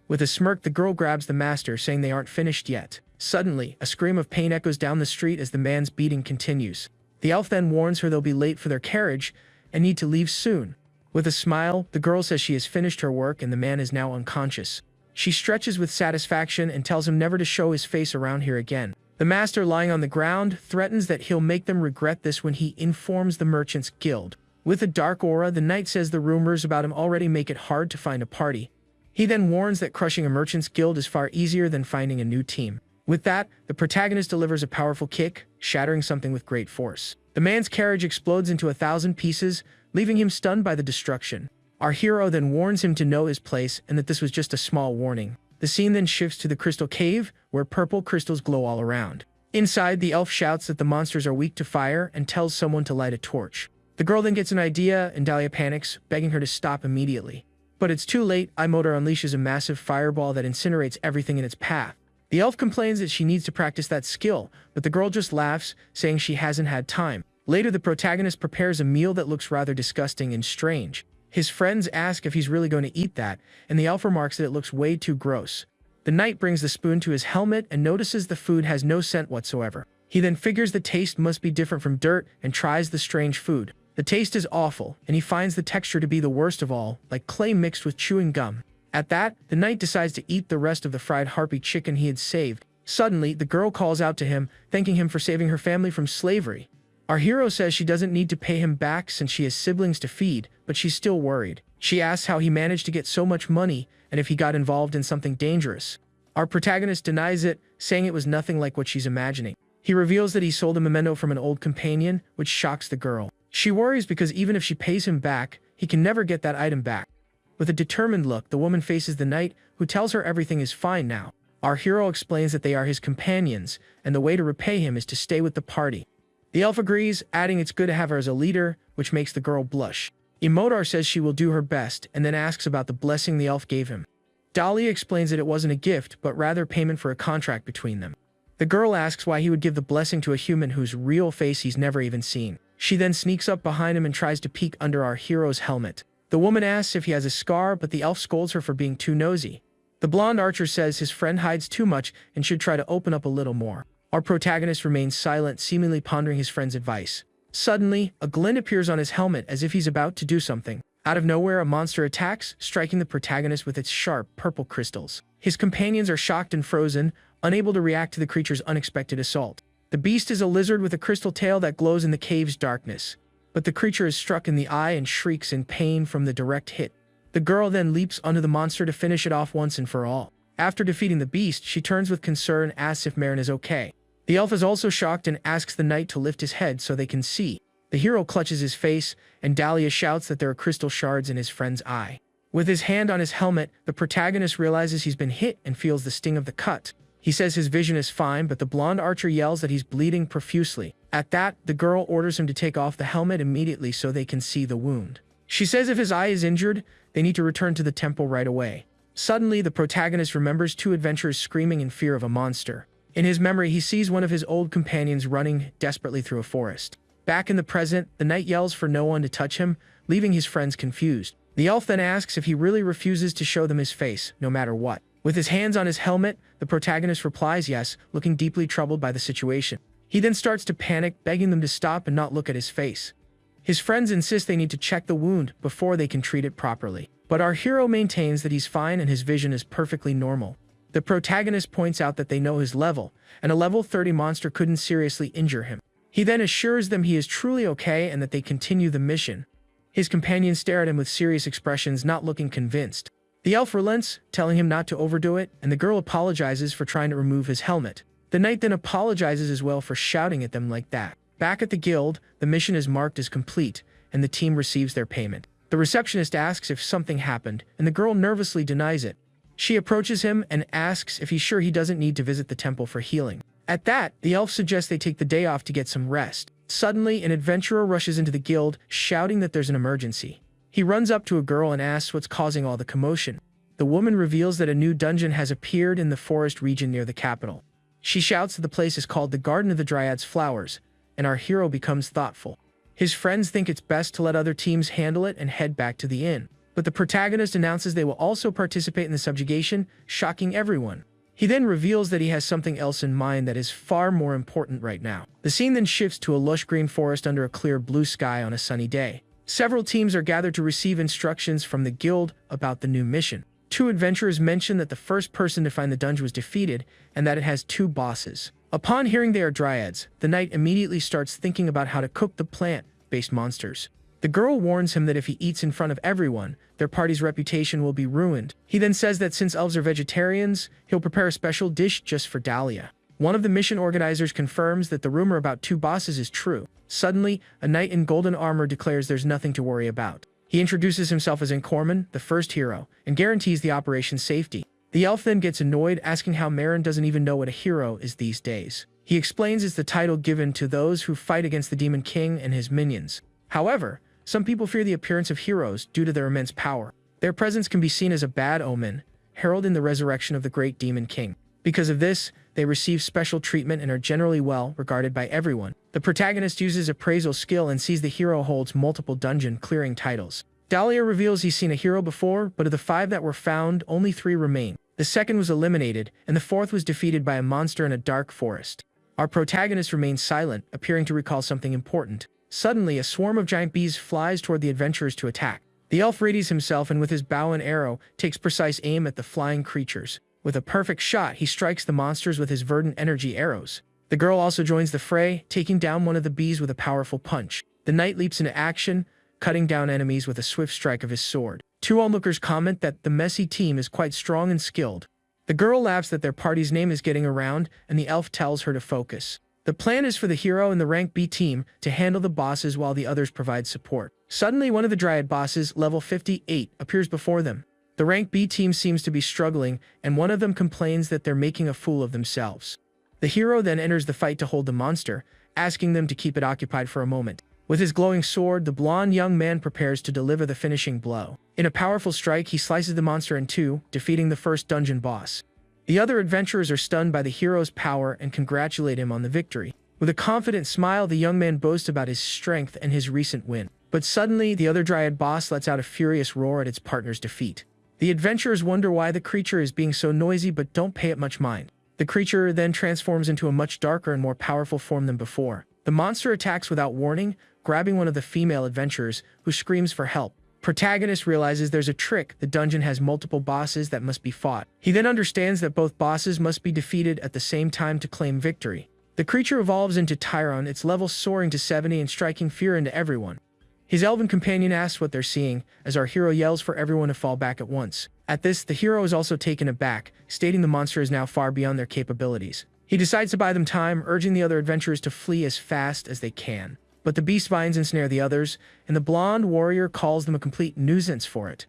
With a smirk, the girl grabs the master, saying they aren't finished yet. Suddenly, a scream of pain echoes down the street as the man's beating continues. The elf then warns her they'll be late for their carriage and need to leave soon. With a smile, the girl says she has finished her work and the man is now unconscious. She stretches with satisfaction and tells him never to show his face around here again. The master, lying on the ground, threatens that he'll make them regret this when he informs the Merchants Guild. With a dark aura, the knight says the rumors about him already make it hard to find a party. He then warns that crushing a Merchants Guild is far easier than finding a new team. With that, the protagonist delivers a powerful kick, shattering something with great force. The man's carriage explodes into 1,000 pieces, leaving him stunned by the destruction. Our hero then warns him to know his place and that this was just a small warning. The scene then shifts to the Crystal Cave, where purple crystals glow all around. Inside, the elf shouts that the monsters are weak to fire and tells someone to light a torch. The girl then gets an idea and Dahlia panics, begging her to stop immediately. But it's too late. Imodar unleashes a massive fireball that incinerates everything in its path. The elf complains that she needs to practice that skill, but the girl just laughs, saying she hasn't had time. Later, the protagonist prepares a meal that looks rather disgusting and strange. His friends ask if he's really going to eat that, and the elf remarks that it looks way too gross. The knight brings the spoon to his helmet and notices the food has no scent whatsoever. He then figures the taste must be different from dirt and tries the strange food. The taste is awful, and he finds the texture to be the worst of all, like clay mixed with chewing gum. At that, the knight decides to eat the rest of the fried harpy chicken he had saved. Suddenly, the girl calls out to him, thanking him for saving her family from slavery. Our hero says she doesn't need to pay him back since she has siblings to feed, but she's still worried. She asks how he managed to get so much money and if he got involved in something dangerous. Our protagonist denies it, saying it was nothing like what she's imagining. He reveals that he sold a memento from an old companion, which shocks the girl. She worries because even if she pays him back, he can never get that item back. With a determined look, the woman faces the knight, who tells her everything is fine now. Our hero explains that they are his companions, and the way to repay him is to stay with the party. The elf agrees, adding it's good to have her as a leader, which makes the girl blush. Imodar says she will do her best, and then asks about the blessing the elf gave him. Dahlia explains that it wasn't a gift, but rather payment for a contract between them. The girl asks why he would give the blessing to a human whose real face he's never even seen. She then sneaks up behind him and tries to peek under our hero's helmet. The woman asks if he has a scar, but the elf scolds her for being too nosy. The blonde archer says his friend hides too much and should try to open up a little more. Our protagonist remains silent, seemingly pondering his friend's advice. Suddenly, a glint appears on his helmet as if he's about to do something. Out of nowhere, a monster attacks, striking the protagonist with its sharp, purple crystals. His companions are shocked and frozen, unable to react to the creature's unexpected assault. The beast is a lizard with a crystal tail that glows in the cave's darkness. But the creature is struck in the eye and shrieks in pain from the direct hit. The girl then leaps onto the monster to finish it off once and for all. After defeating the beast, she turns with concern and asks if Marin is okay. The elf is also shocked and asks the knight to lift his head so they can see. The hero clutches his face, and Dahlia shouts that there are crystal shards in his friend's eye. With his hand on his helmet, the protagonist realizes he's been hit and feels the sting of the cut. He says his vision is fine, but the blonde archer yells that he's bleeding profusely. At that, the girl orders him to take off the helmet immediately so they can see the wound. She says if his eye is injured, they need to return to the temple right away. Suddenly, the protagonist remembers two adventurers screaming in fear of a monster. In his memory, he sees one of his old companions running desperately through a forest. Back in the present, the knight yells for no one to touch him, leaving his friends confused. The elf then asks if he really refuses to show them his face, no matter what. With his hands on his helmet, the protagonist replies yes, looking deeply troubled by the situation. He then starts to panic, begging them to stop and not look at his face. His friends insist they need to check the wound before they can treat it properly. But our hero maintains that he's fine and his vision is perfectly normal. The protagonist points out that they know his level, and a level 30 monster couldn't seriously injure him. He then assures them he is truly okay and that they continue the mission. His companions stare at him with serious expressions, not looking convinced. The elf relents, telling him not to overdo it, and the girl apologizes for trying to remove his helmet. The knight then apologizes as well for shouting at them like that. Back at the guild, the mission is marked as complete, and the team receives their payment. The receptionist asks if something happened, and the girl nervously denies it. She approaches him and asks if he's sure he doesn't need to visit the temple for healing. At that, the elf suggests they take the day off to get some rest. Suddenly, an adventurer rushes into the guild, shouting that there's an emergency. He runs up to a girl and asks what's causing all the commotion. The woman reveals that a new dungeon has appeared in the forest region near the capital. She shouts that the place is called the Garden of the Dryad's Flowers, and our hero becomes thoughtful. His friends think it's best to let other teams handle it and head back to the inn. But the protagonist announces they will also participate in the subjugation, shocking everyone. He then reveals that he has something else in mind that is far more important right now. The scene then shifts to a lush green forest under a clear blue sky on a sunny day. Several teams are gathered to receive instructions from the guild about the new mission. Two adventurers mention that the first person to find the dungeon was defeated and that it has two bosses. Upon hearing they are dryads, the knight immediately starts thinking about how to cook the plant-based monsters. The girl warns him that if he eats in front of everyone, their party's reputation will be ruined. He then says that since elves are vegetarians, he'll prepare a special dish just for Dahlia. One of the mission organizers confirms that the rumor about two bosses is true. Suddenly, a knight in golden armor declares there's nothing to worry about. He introduces himself as Encorman, the first hero, and guarantees the operation's safety. The elf then gets annoyed, asking how Marin doesn't even know what a hero is these days. He explains it's the title given to those who fight against the Demon King and his minions. However, some people fear the appearance of heroes due to their immense power. Their presence can be seen as a bad omen, heralding the resurrection of the great Demon King. Because of this, they receive special treatment and are generally well regarded by everyone. The protagonist uses appraisal skill and sees the hero holds multiple dungeon clearing titles. Dahlia reveals he's seen a hero before, but of the 5 that were found, only 3 remain. The second was eliminated, and the 4th was defeated by a monster in a dark forest. Our protagonist remains silent, appearing to recall something important. Suddenly, a swarm of giant bees flies toward the adventurers to attack. The elf readies himself and with his bow and arrow, takes precise aim at the flying creatures. With a perfect shot, he strikes the monsters with his verdant energy arrows. The girl also joins the fray, taking down one of the bees with a powerful punch. The knight leaps into action, cutting down enemies with a swift strike of his sword. 2 onlookers comment that the messy team is quite strong and skilled. The girl laughs that their party's name is getting around, and the elf tells her to focus. The plan is for the hero and the rank B team to handle the bosses while the others provide support. Suddenly, one of the Dryad bosses, level 58, appears before them. The rank B team seems to be struggling, and one of them complains that they're making a fool of themselves. The hero then enters the fight to hold the monster, asking them to keep it occupied for a moment. With his glowing sword, the blonde young man prepares to deliver the finishing blow. In a powerful strike, he slices the monster in 2, defeating the first dungeon boss. The other adventurers are stunned by the hero's power and congratulate him on the victory. With a confident smile, the young man boasts about his strength and his recent win. But suddenly, the other Dryad boss lets out a furious roar at its partner's defeat. The adventurers wonder why the creature is being so noisy but don't pay it much mind. The creature then transforms into a much darker and more powerful form than before. The monster attacks without warning, grabbing one of the female adventurers, who screams for help. Protagonist realizes there's a trick. The dungeon has multiple bosses that must be fought. He then understands that both bosses must be defeated at the same time to claim victory. The creature evolves into Tyron, its level soaring to 70 and striking fear into everyone. His elven companion asks what they're seeing, as our hero yells for everyone to fall back at once. At this, the hero is also taken aback, stating the monster is now far beyond their capabilities. He decides to buy them time, urging the other adventurers to flee as fast as they can. But the beast vines ensnare the others, and the blonde warrior calls them a complete nuisance for it.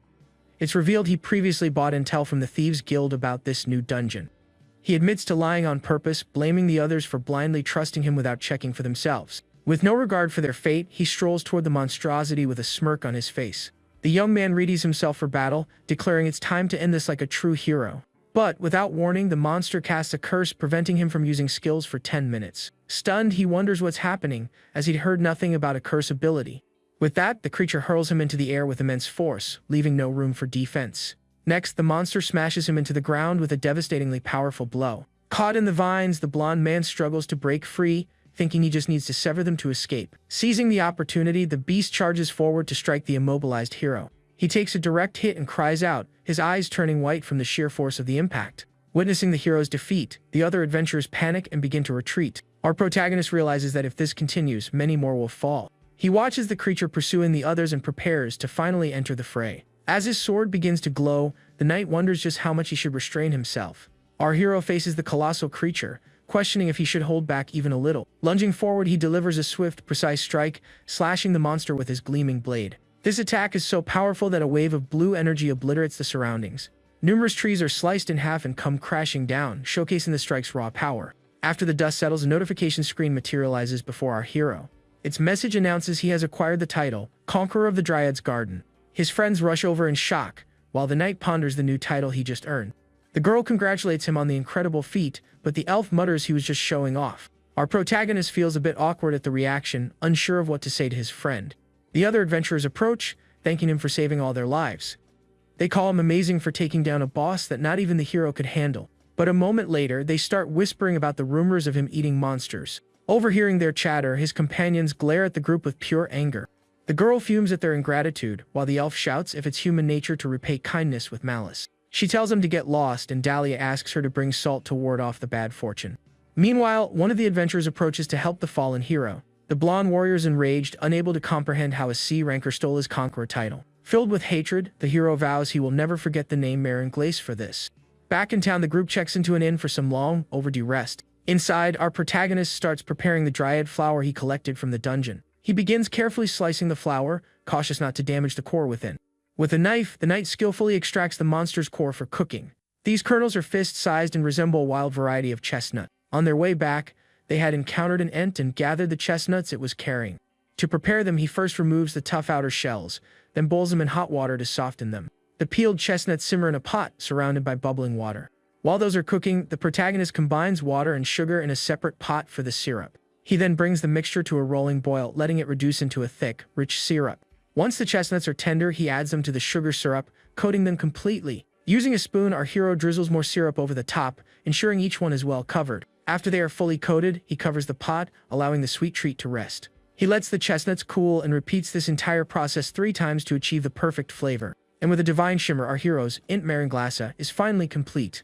It's revealed he previously bought intel from the Thieves Guild about this new dungeon. He admits to lying on purpose, blaming the others for blindly trusting him without checking for themselves. With no regard for their fate, he strolls toward the monstrosity with a smirk on his face. The young man readies himself for battle, declaring it's time to end this like a true hero. But, without warning, the monster casts a curse, preventing him from using skills for 10 minutes. Stunned, he wonders what's happening, as he'd heard nothing about a curse ability. With that, the creature hurls him into the air with immense force, leaving no room for defense. Next, the monster smashes him into the ground with a devastatingly powerful blow. Caught in the vines, the blonde man struggles to break free, thinking he just needs to sever them to escape. Seizing the opportunity, the beast charges forward to strike the immobilized hero. He takes a direct hit and cries out, his eyes turning white from the sheer force of the impact. Witnessing the hero's defeat, the other adventurers panic and begin to retreat. Our protagonist realizes that if this continues, many more will fall. He watches the creature pursuing the others and prepares to finally enter the fray. As his sword begins to glow, the knight wonders just how much he should restrain himself. Our hero faces the colossal creature, questioning if he should hold back even a little. Lunging forward, he delivers a swift, precise strike, slashing the monster with his gleaming blade. This attack is so powerful that a wave of blue energy obliterates the surroundings. Numerous trees are sliced in half and come crashing down, showcasing the strike's raw power. After the dust settles, a notification screen materializes before our hero. Its message announces he has acquired the title, Conqueror of the Dryad's Garden. His friends rush over in shock, while the knight ponders the new title he just earned. The girl congratulates him on the incredible feat, but the elf mutters he was just showing off. Our protagonist feels a bit awkward at the reaction, unsure of what to say to his friend. The other adventurers approach, thanking him for saving all their lives. They call him amazing for taking down a boss that not even the hero could handle. But a moment later, they start whispering about the rumors of him eating monsters. Overhearing their chatter, his companions glare at the group with pure anger. The girl fumes at their ingratitude, while the elf shouts if it's human nature to repay kindness with malice. She tells him to get lost, and Dahlia asks her to bring salt to ward off the bad fortune. Meanwhile, one of the adventurers approaches to help the fallen hero. The blonde warrior is enraged, unable to comprehend how a C-ranker stole his conqueror title. Filled with hatred, the hero vows he will never forget the name Maren Glace for this. Back in town, the group checks into an inn for some long, overdue rest. Inside, our protagonist starts preparing the dryad flower he collected from the dungeon. He begins carefully slicing the flower, cautious not to damage the core within. With a knife, the knight skillfully extracts the monster's core for cooking. These kernels are fist-sized and resemble a wild variety of chestnut. On their way back, they had encountered an ant and gathered the chestnuts it was carrying. To prepare them, he first removes the tough outer shells, then boils them in hot water to soften them. The peeled chestnuts simmer in a pot, surrounded by bubbling water. While those are cooking, the protagonist combines water and sugar in a separate pot for the syrup. He then brings the mixture to a rolling boil, letting it reduce into a thick, rich syrup. Once the chestnuts are tender, he adds them to the sugar syrup, coating them completely. Using a spoon, our hero drizzles more syrup over the top, ensuring each one is well covered. After they are fully coated, he covers the pot, allowing the sweet treat to rest. He lets the chestnuts cool and repeats this entire process 3 times to achieve the perfect flavor. And with a divine shimmer, our hero's glass is finally complete.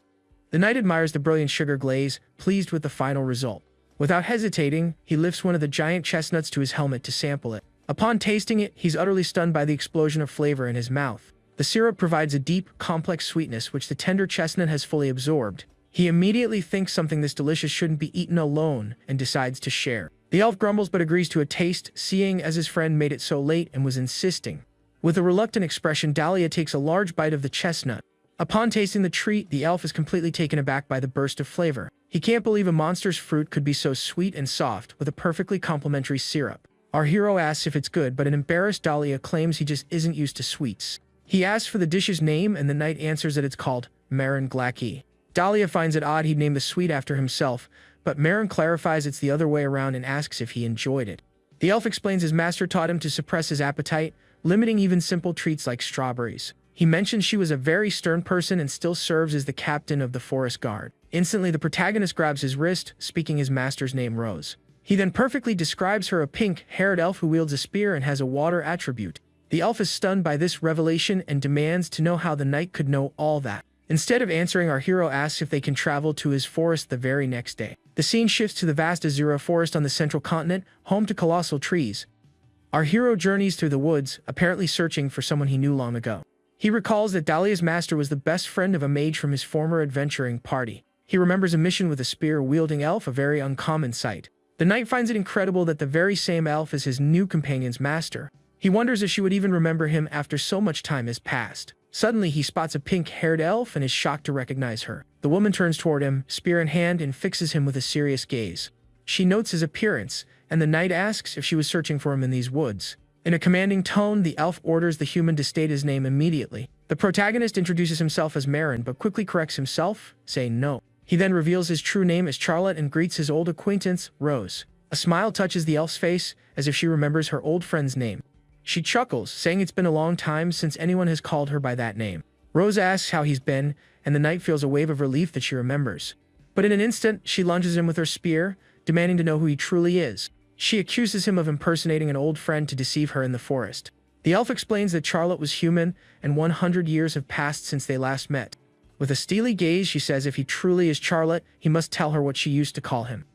The knight admires the brilliant sugar glaze, pleased with the final result. Without hesitating, he lifts one of the giant chestnuts to his helmet to sample it. Upon tasting it, he's utterly stunned by the explosion of flavor in his mouth. The syrup provides a deep, complex sweetness which the tender chestnut has fully absorbed. He immediately thinks something this delicious shouldn't be eaten alone and decides to share. The elf grumbles but agrees to a taste, seeing as his friend made it so late and was insisting. With a reluctant expression, Dahlia takes a large bite of the chestnut. Upon tasting the treat, the elf is completely taken aback by the burst of flavor. He can't believe a monster's fruit could be so sweet and soft with a perfectly complementary syrup. Our hero asks if it's good, but an embarrassed Dahlia claims he just isn't used to sweets. He asks for the dish's name, and the knight answers that it's called mercenary. Dahlia finds it odd he'd name the sweet after himself, but Marin clarifies it's the other way around and asks if he enjoyed it. The elf explains his master taught him to suppress his appetite, limiting even simple treats like strawberries. He mentions she was a very stern person and still serves as the captain of the forest guard. Instantly, the protagonist grabs his wrist, speaking his master's name, Rose. He then perfectly describes her, a pink-haired elf who wields a spear and has a water attribute. The elf is stunned by this revelation and demands to know how the knight could know all that. Instead of answering, our hero asks if they can travel to his forest the very next day. The scene shifts to the vast Asura forest on the central continent, home to colossal trees. Our hero journeys through the woods, apparently searching for someone he knew long ago. He recalls that Dahlia's master was the best friend of a mage from his former adventuring party. He remembers a mission with a spear-wielding elf, a very uncommon sight. The knight finds it incredible that the very same elf is his new companion's master. He wonders if she would even remember him after so much time has passed. Suddenly, he spots a pink-haired elf and is shocked to recognize her. The woman turns toward him, spear in hand, and fixes him with a serious gaze. She notes his appearance, and the knight asks if she was searching for him in these woods. In a commanding tone, the elf orders the human to state his name immediately. The protagonist introduces himself as Marin, but quickly corrects himself, saying no. He then reveals his true name as Charlotte and greets his old acquaintance, Rose. A smile touches the elf's face, as if she remembers her old friend's name. She chuckles, saying it's been a long time since anyone has called her by that name. Rose asks how he's been, and the knight feels a wave of relief that she remembers. But in an instant, she lunges him with her spear, demanding to know who he truly is. She accuses him of impersonating an old friend to deceive her in the forest. The elf explains that Charlotte was human, and 100 years have passed since they last met. With a steely gaze, she says if he truly is Charlotte, he must tell her what she used to call him.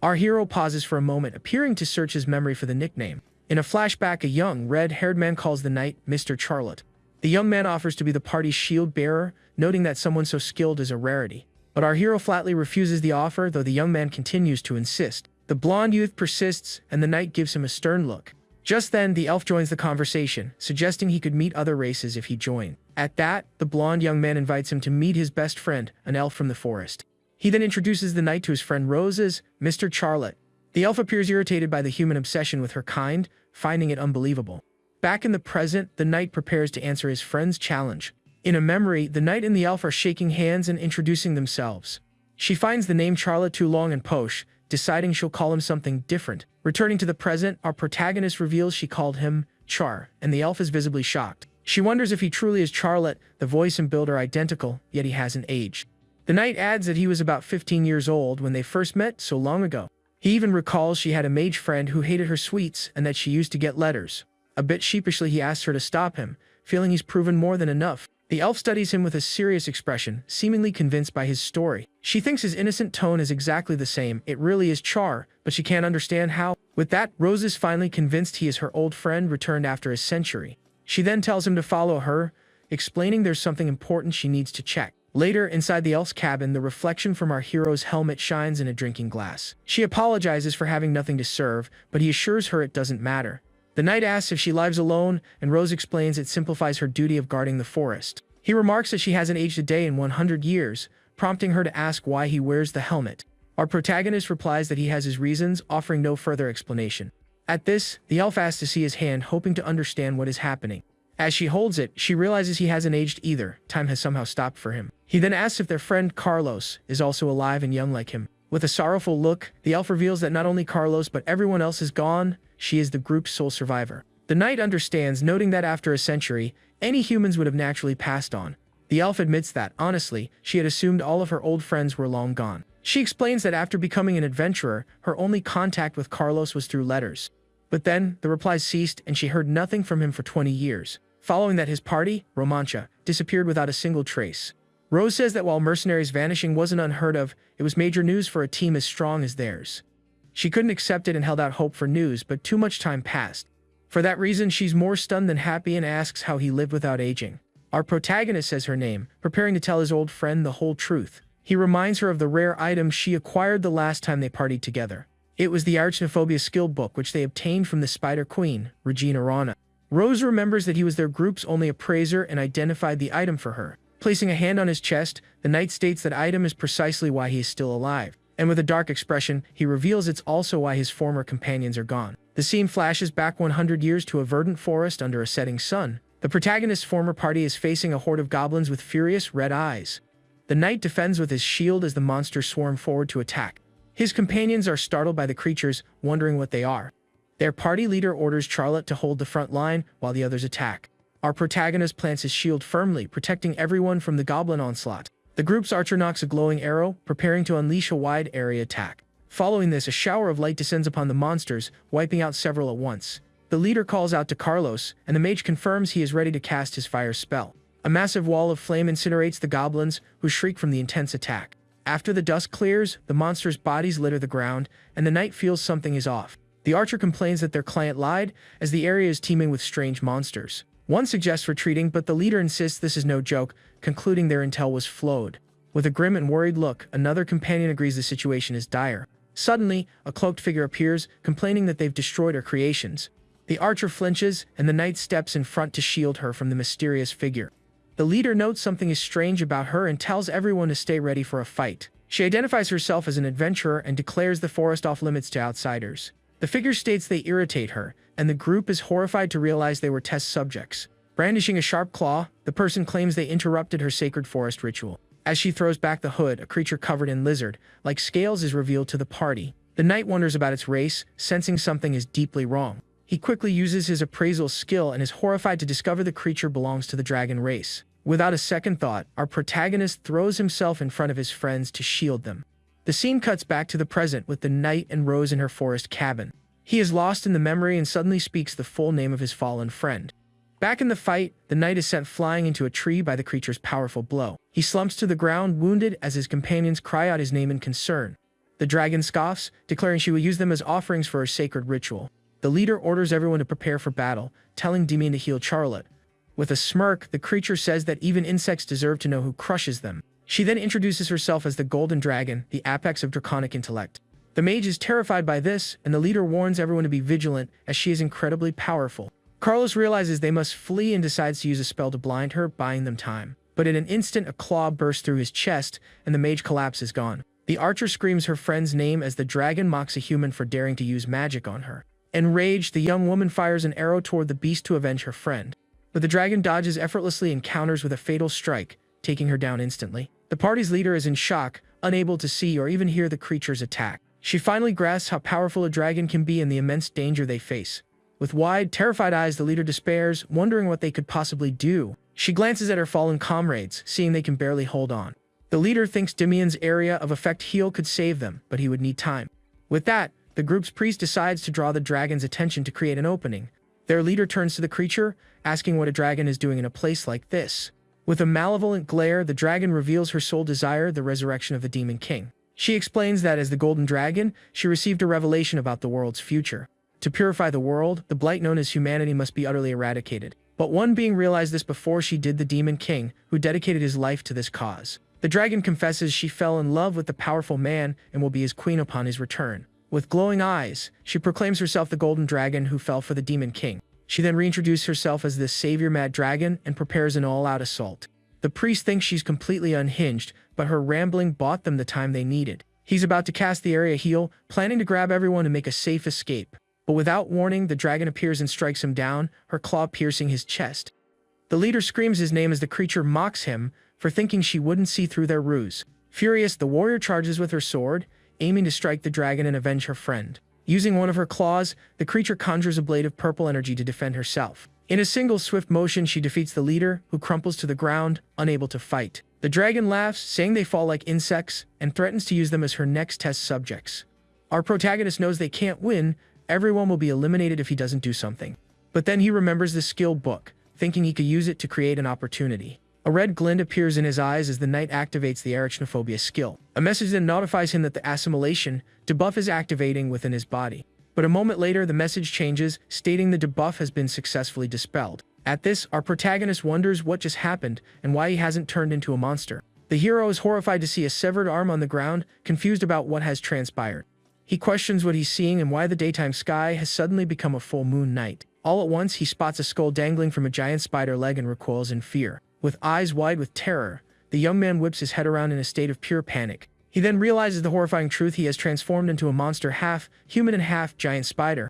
Our hero pauses for a moment, appearing to search his memory for the nickname. In a flashback, a young, red-haired man calls the knight Mr. Charlotte. The young man offers to be the party's shield-bearer, noting that someone so skilled is a rarity. But our hero flatly refuses the offer, though the young man continues to insist. The blonde youth persists, and the knight gives him a stern look. Just then, the elf joins the conversation, suggesting he could meet other races if he joined. At that, the blonde young man invites him to meet his best friend, an elf from the forest. He then introduces the knight to his friend Rose as Mr. Charlotte. The elf appears irritated by the human obsession with her kind, finding it unbelievable. Back in the present, the knight prepares to answer his friend's challenge. In a memory, the knight and the elf are shaking hands and introducing themselves. She finds the name Charlotte too long and posh, deciding she'll call him something different. Returning to the present, our protagonist reveals she called him Char, and the elf is visibly shocked. She wonders if he truly is Charlotte. The voice and build are identical, yet he hasn't aged. The knight adds that he was about 15 years old when they first met so long ago. He even recalls she had a mage friend who hated her sweets and that she used to get letters. A bit sheepishly, he asks her to stop him, feeling he's proven more than enough. The elf studies him with a serious expression, seemingly convinced by his story. She thinks his innocent tone is exactly the same. It really is Char, but she can't understand how. With that, Rose is finally convinced he is her old friend returned after a century. She then tells him to follow her, explaining there's something important she needs to check. Later, inside the elf's cabin, the reflection from our hero's helmet shines in a drinking glass. She apologizes for having nothing to serve, but he assures her it doesn't matter. The knight asks if she lives alone, and Rose explains it simplifies her duty of guarding the forest. He remarks that she hasn't aged a day in 100 years, prompting her to ask why he wears the helmet. Our protagonist replies that he has his reasons, offering no further explanation. At this, the elf asks to see his hand, hoping to understand what is happening. As she holds it, she realizes he hasn't aged either. Time has somehow stopped for him. He then asks if their friend Carlos is also alive and young like him. With a sorrowful look, the elf reveals that not only Carlos but everyone else is gone. She is the group's sole survivor. The knight understands, noting that after a century, any humans would have naturally passed on. The elf admits that, honestly, she had assumed all of her old friends were long gone. She explains that after becoming an adventurer, her only contact with Carlos was through letters. But then, the replies ceased and she heard nothing from him for 20 years. Following that, his party, Romancha, disappeared without a single trace. Rose says that while mercenaries vanishing wasn't unheard of, it was major news for a team as strong as theirs. She couldn't accept it and held out hope for news, but too much time passed. For that reason, she's more stunned than happy and asks how he lived without aging. Our protagonist says her name, preparing to tell his old friend the whole truth. He reminds her of the rare item she acquired the last time they partied together. It was the Arachnophobia skill book which they obtained from the Spider Queen, Regina Rana. Rose remembers that he was their group's only appraiser and identified the item for her. Placing a hand on his chest, the knight states that item is precisely why he is still alive. And with a dark expression, he reveals it's also why his former companions are gone. The scene flashes back 100 years to a verdant forest under a setting sun. The protagonist's former party is facing a horde of goblins with furious red eyes. The knight defends with his shield as the monsters swarm forward to attack. His companions are startled by the creatures, wondering what they are. Their party leader orders Charlotte to hold the front line while the others attack. Our protagonist plants his shield firmly, protecting everyone from the goblin onslaught. The group's archer knocks a glowing arrow, preparing to unleash a wide area attack. Following this, a shower of light descends upon the monsters, wiping out several at once. The leader calls out to Carlos, and the mage confirms he is ready to cast his fire spell. A massive wall of flame incinerates the goblins, who shriek from the intense attack. After the dust clears, the monsters' bodies litter the ground, and the knight feels something is off. The archer complains that their client lied, as the area is teeming with strange monsters. One suggests retreating, but the leader insists this is no joke, concluding their intel was flowed. With a grim and worried look, another companion agrees the situation is dire. Suddenly, a cloaked figure appears, complaining that they've destroyed her creations. The archer flinches, and the knight steps in front to shield her from the mysterious figure. The leader notes something is strange about her and tells everyone to stay ready for a fight. She identifies herself as an adventurer and declares the forest off limits to outsiders. The figure states they irritate her, and the group is horrified to realize they were test subjects. Brandishing a sharp claw, the person claims they interrupted her sacred forest ritual. As she throws back the hood, a creature covered in lizard-like scales is revealed to the party. The knight wonders about its race, sensing something is deeply wrong. He quickly uses his appraisal skill and is horrified to discover the creature belongs to the dragon race. Without a second thought, our protagonist throws himself in front of his friends to shield them. The scene cuts back to the present with the knight and Rose in her forest cabin. He is lost in the memory and suddenly speaks the full name of his fallen friend. Back in the fight, the knight is sent flying into a tree by the creature's powerful blow. He slumps to the ground, wounded, as his companions cry out his name in concern. The dragon scoffs, declaring she will use them as offerings for her sacred ritual. The leader orders everyone to prepare for battle, telling Demian to heal Charlotte. With a smirk, the creature says that even insects deserve to know who crushes them. She then introduces herself as the Golden Dragon, the apex of draconic intellect. The mage is terrified by this, and the leader warns everyone to be vigilant, as she is incredibly powerful. Carlos realizes they must flee and decides to use a spell to blind her, buying them time. But in an instant, a claw bursts through his chest, and the mage collapses gone. The archer screams her friend's name as the dragon mocks a human for daring to use magic on her. Enraged, the young woman fires an arrow toward the beast to avenge her friend. But the dragon dodges effortlessly and counters with a fatal strike, taking her down instantly. The party's leader is in shock, unable to see or even hear the creature's attack. She finally grasps how powerful a dragon can be and the immense danger they face. With wide, terrified eyes, the leader despairs, wondering what they could possibly do. She glances at her fallen comrades, seeing they can barely hold on. The leader thinks Demian's area of effect heal could save them, but he would need time. With that, the group's priest decides to draw the dragon's attention to create an opening. Their leader turns to the creature, asking what a dragon is doing in a place like this. With a malevolent glare, the dragon reveals her sole desire, the resurrection of the Demon King. She explains that as the Golden Dragon, she received a revelation about the world's future. To purify the world, the blight known as humanity must be utterly eradicated. But one being realized this before she did, the Demon King, who dedicated his life to this cause. The dragon confesses she fell in love with the powerful man and will be his queen upon his return. With glowing eyes, she proclaims herself the Golden Dragon who fell for the Demon King. She then reintroduces herself as the Savior Mad Dragon and prepares an all-out assault. The priest thinks she's completely unhinged, but her rambling bought them the time they needed. He's about to cast the area heal, planning to grab everyone and make a safe escape. But without warning, the dragon appears and strikes him down, her claw piercing his chest. The leader screams his name as the creature mocks him, for thinking she wouldn't see through their ruse. Furious, the warrior charges with her sword, aiming to strike the dragon and avenge her friend. Using one of her claws, the creature conjures a blade of purple energy to defend herself. In a single swift motion, she defeats the leader, who crumples to the ground, unable to fight. The dragon laughs, saying they fall like insects, and threatens to use them as her next test subjects. Our protagonist knows they can't win, everyone will be eliminated if he doesn't do something. But then he remembers the skill book, thinking he could use it to create an opportunity. A red glint appears in his eyes as the knight activates the arachnophobia skill. A message then notifies him that the assimilation debuff is activating within his body. But a moment later, the message changes, stating the debuff has been successfully dispelled. At this, our protagonist wonders what just happened and why he hasn't turned into a monster. The hero is horrified to see a severed arm on the ground, confused about what has transpired. He questions what he's seeing and why the daytime sky has suddenly become a full moon night. All at once, he spots a skull dangling from a giant spider leg and recoils in fear. With eyes wide with terror, the young man whips his head around in a state of pure panic. He then realizes the horrifying truth: he has transformed into a monster, half human and half giant spider.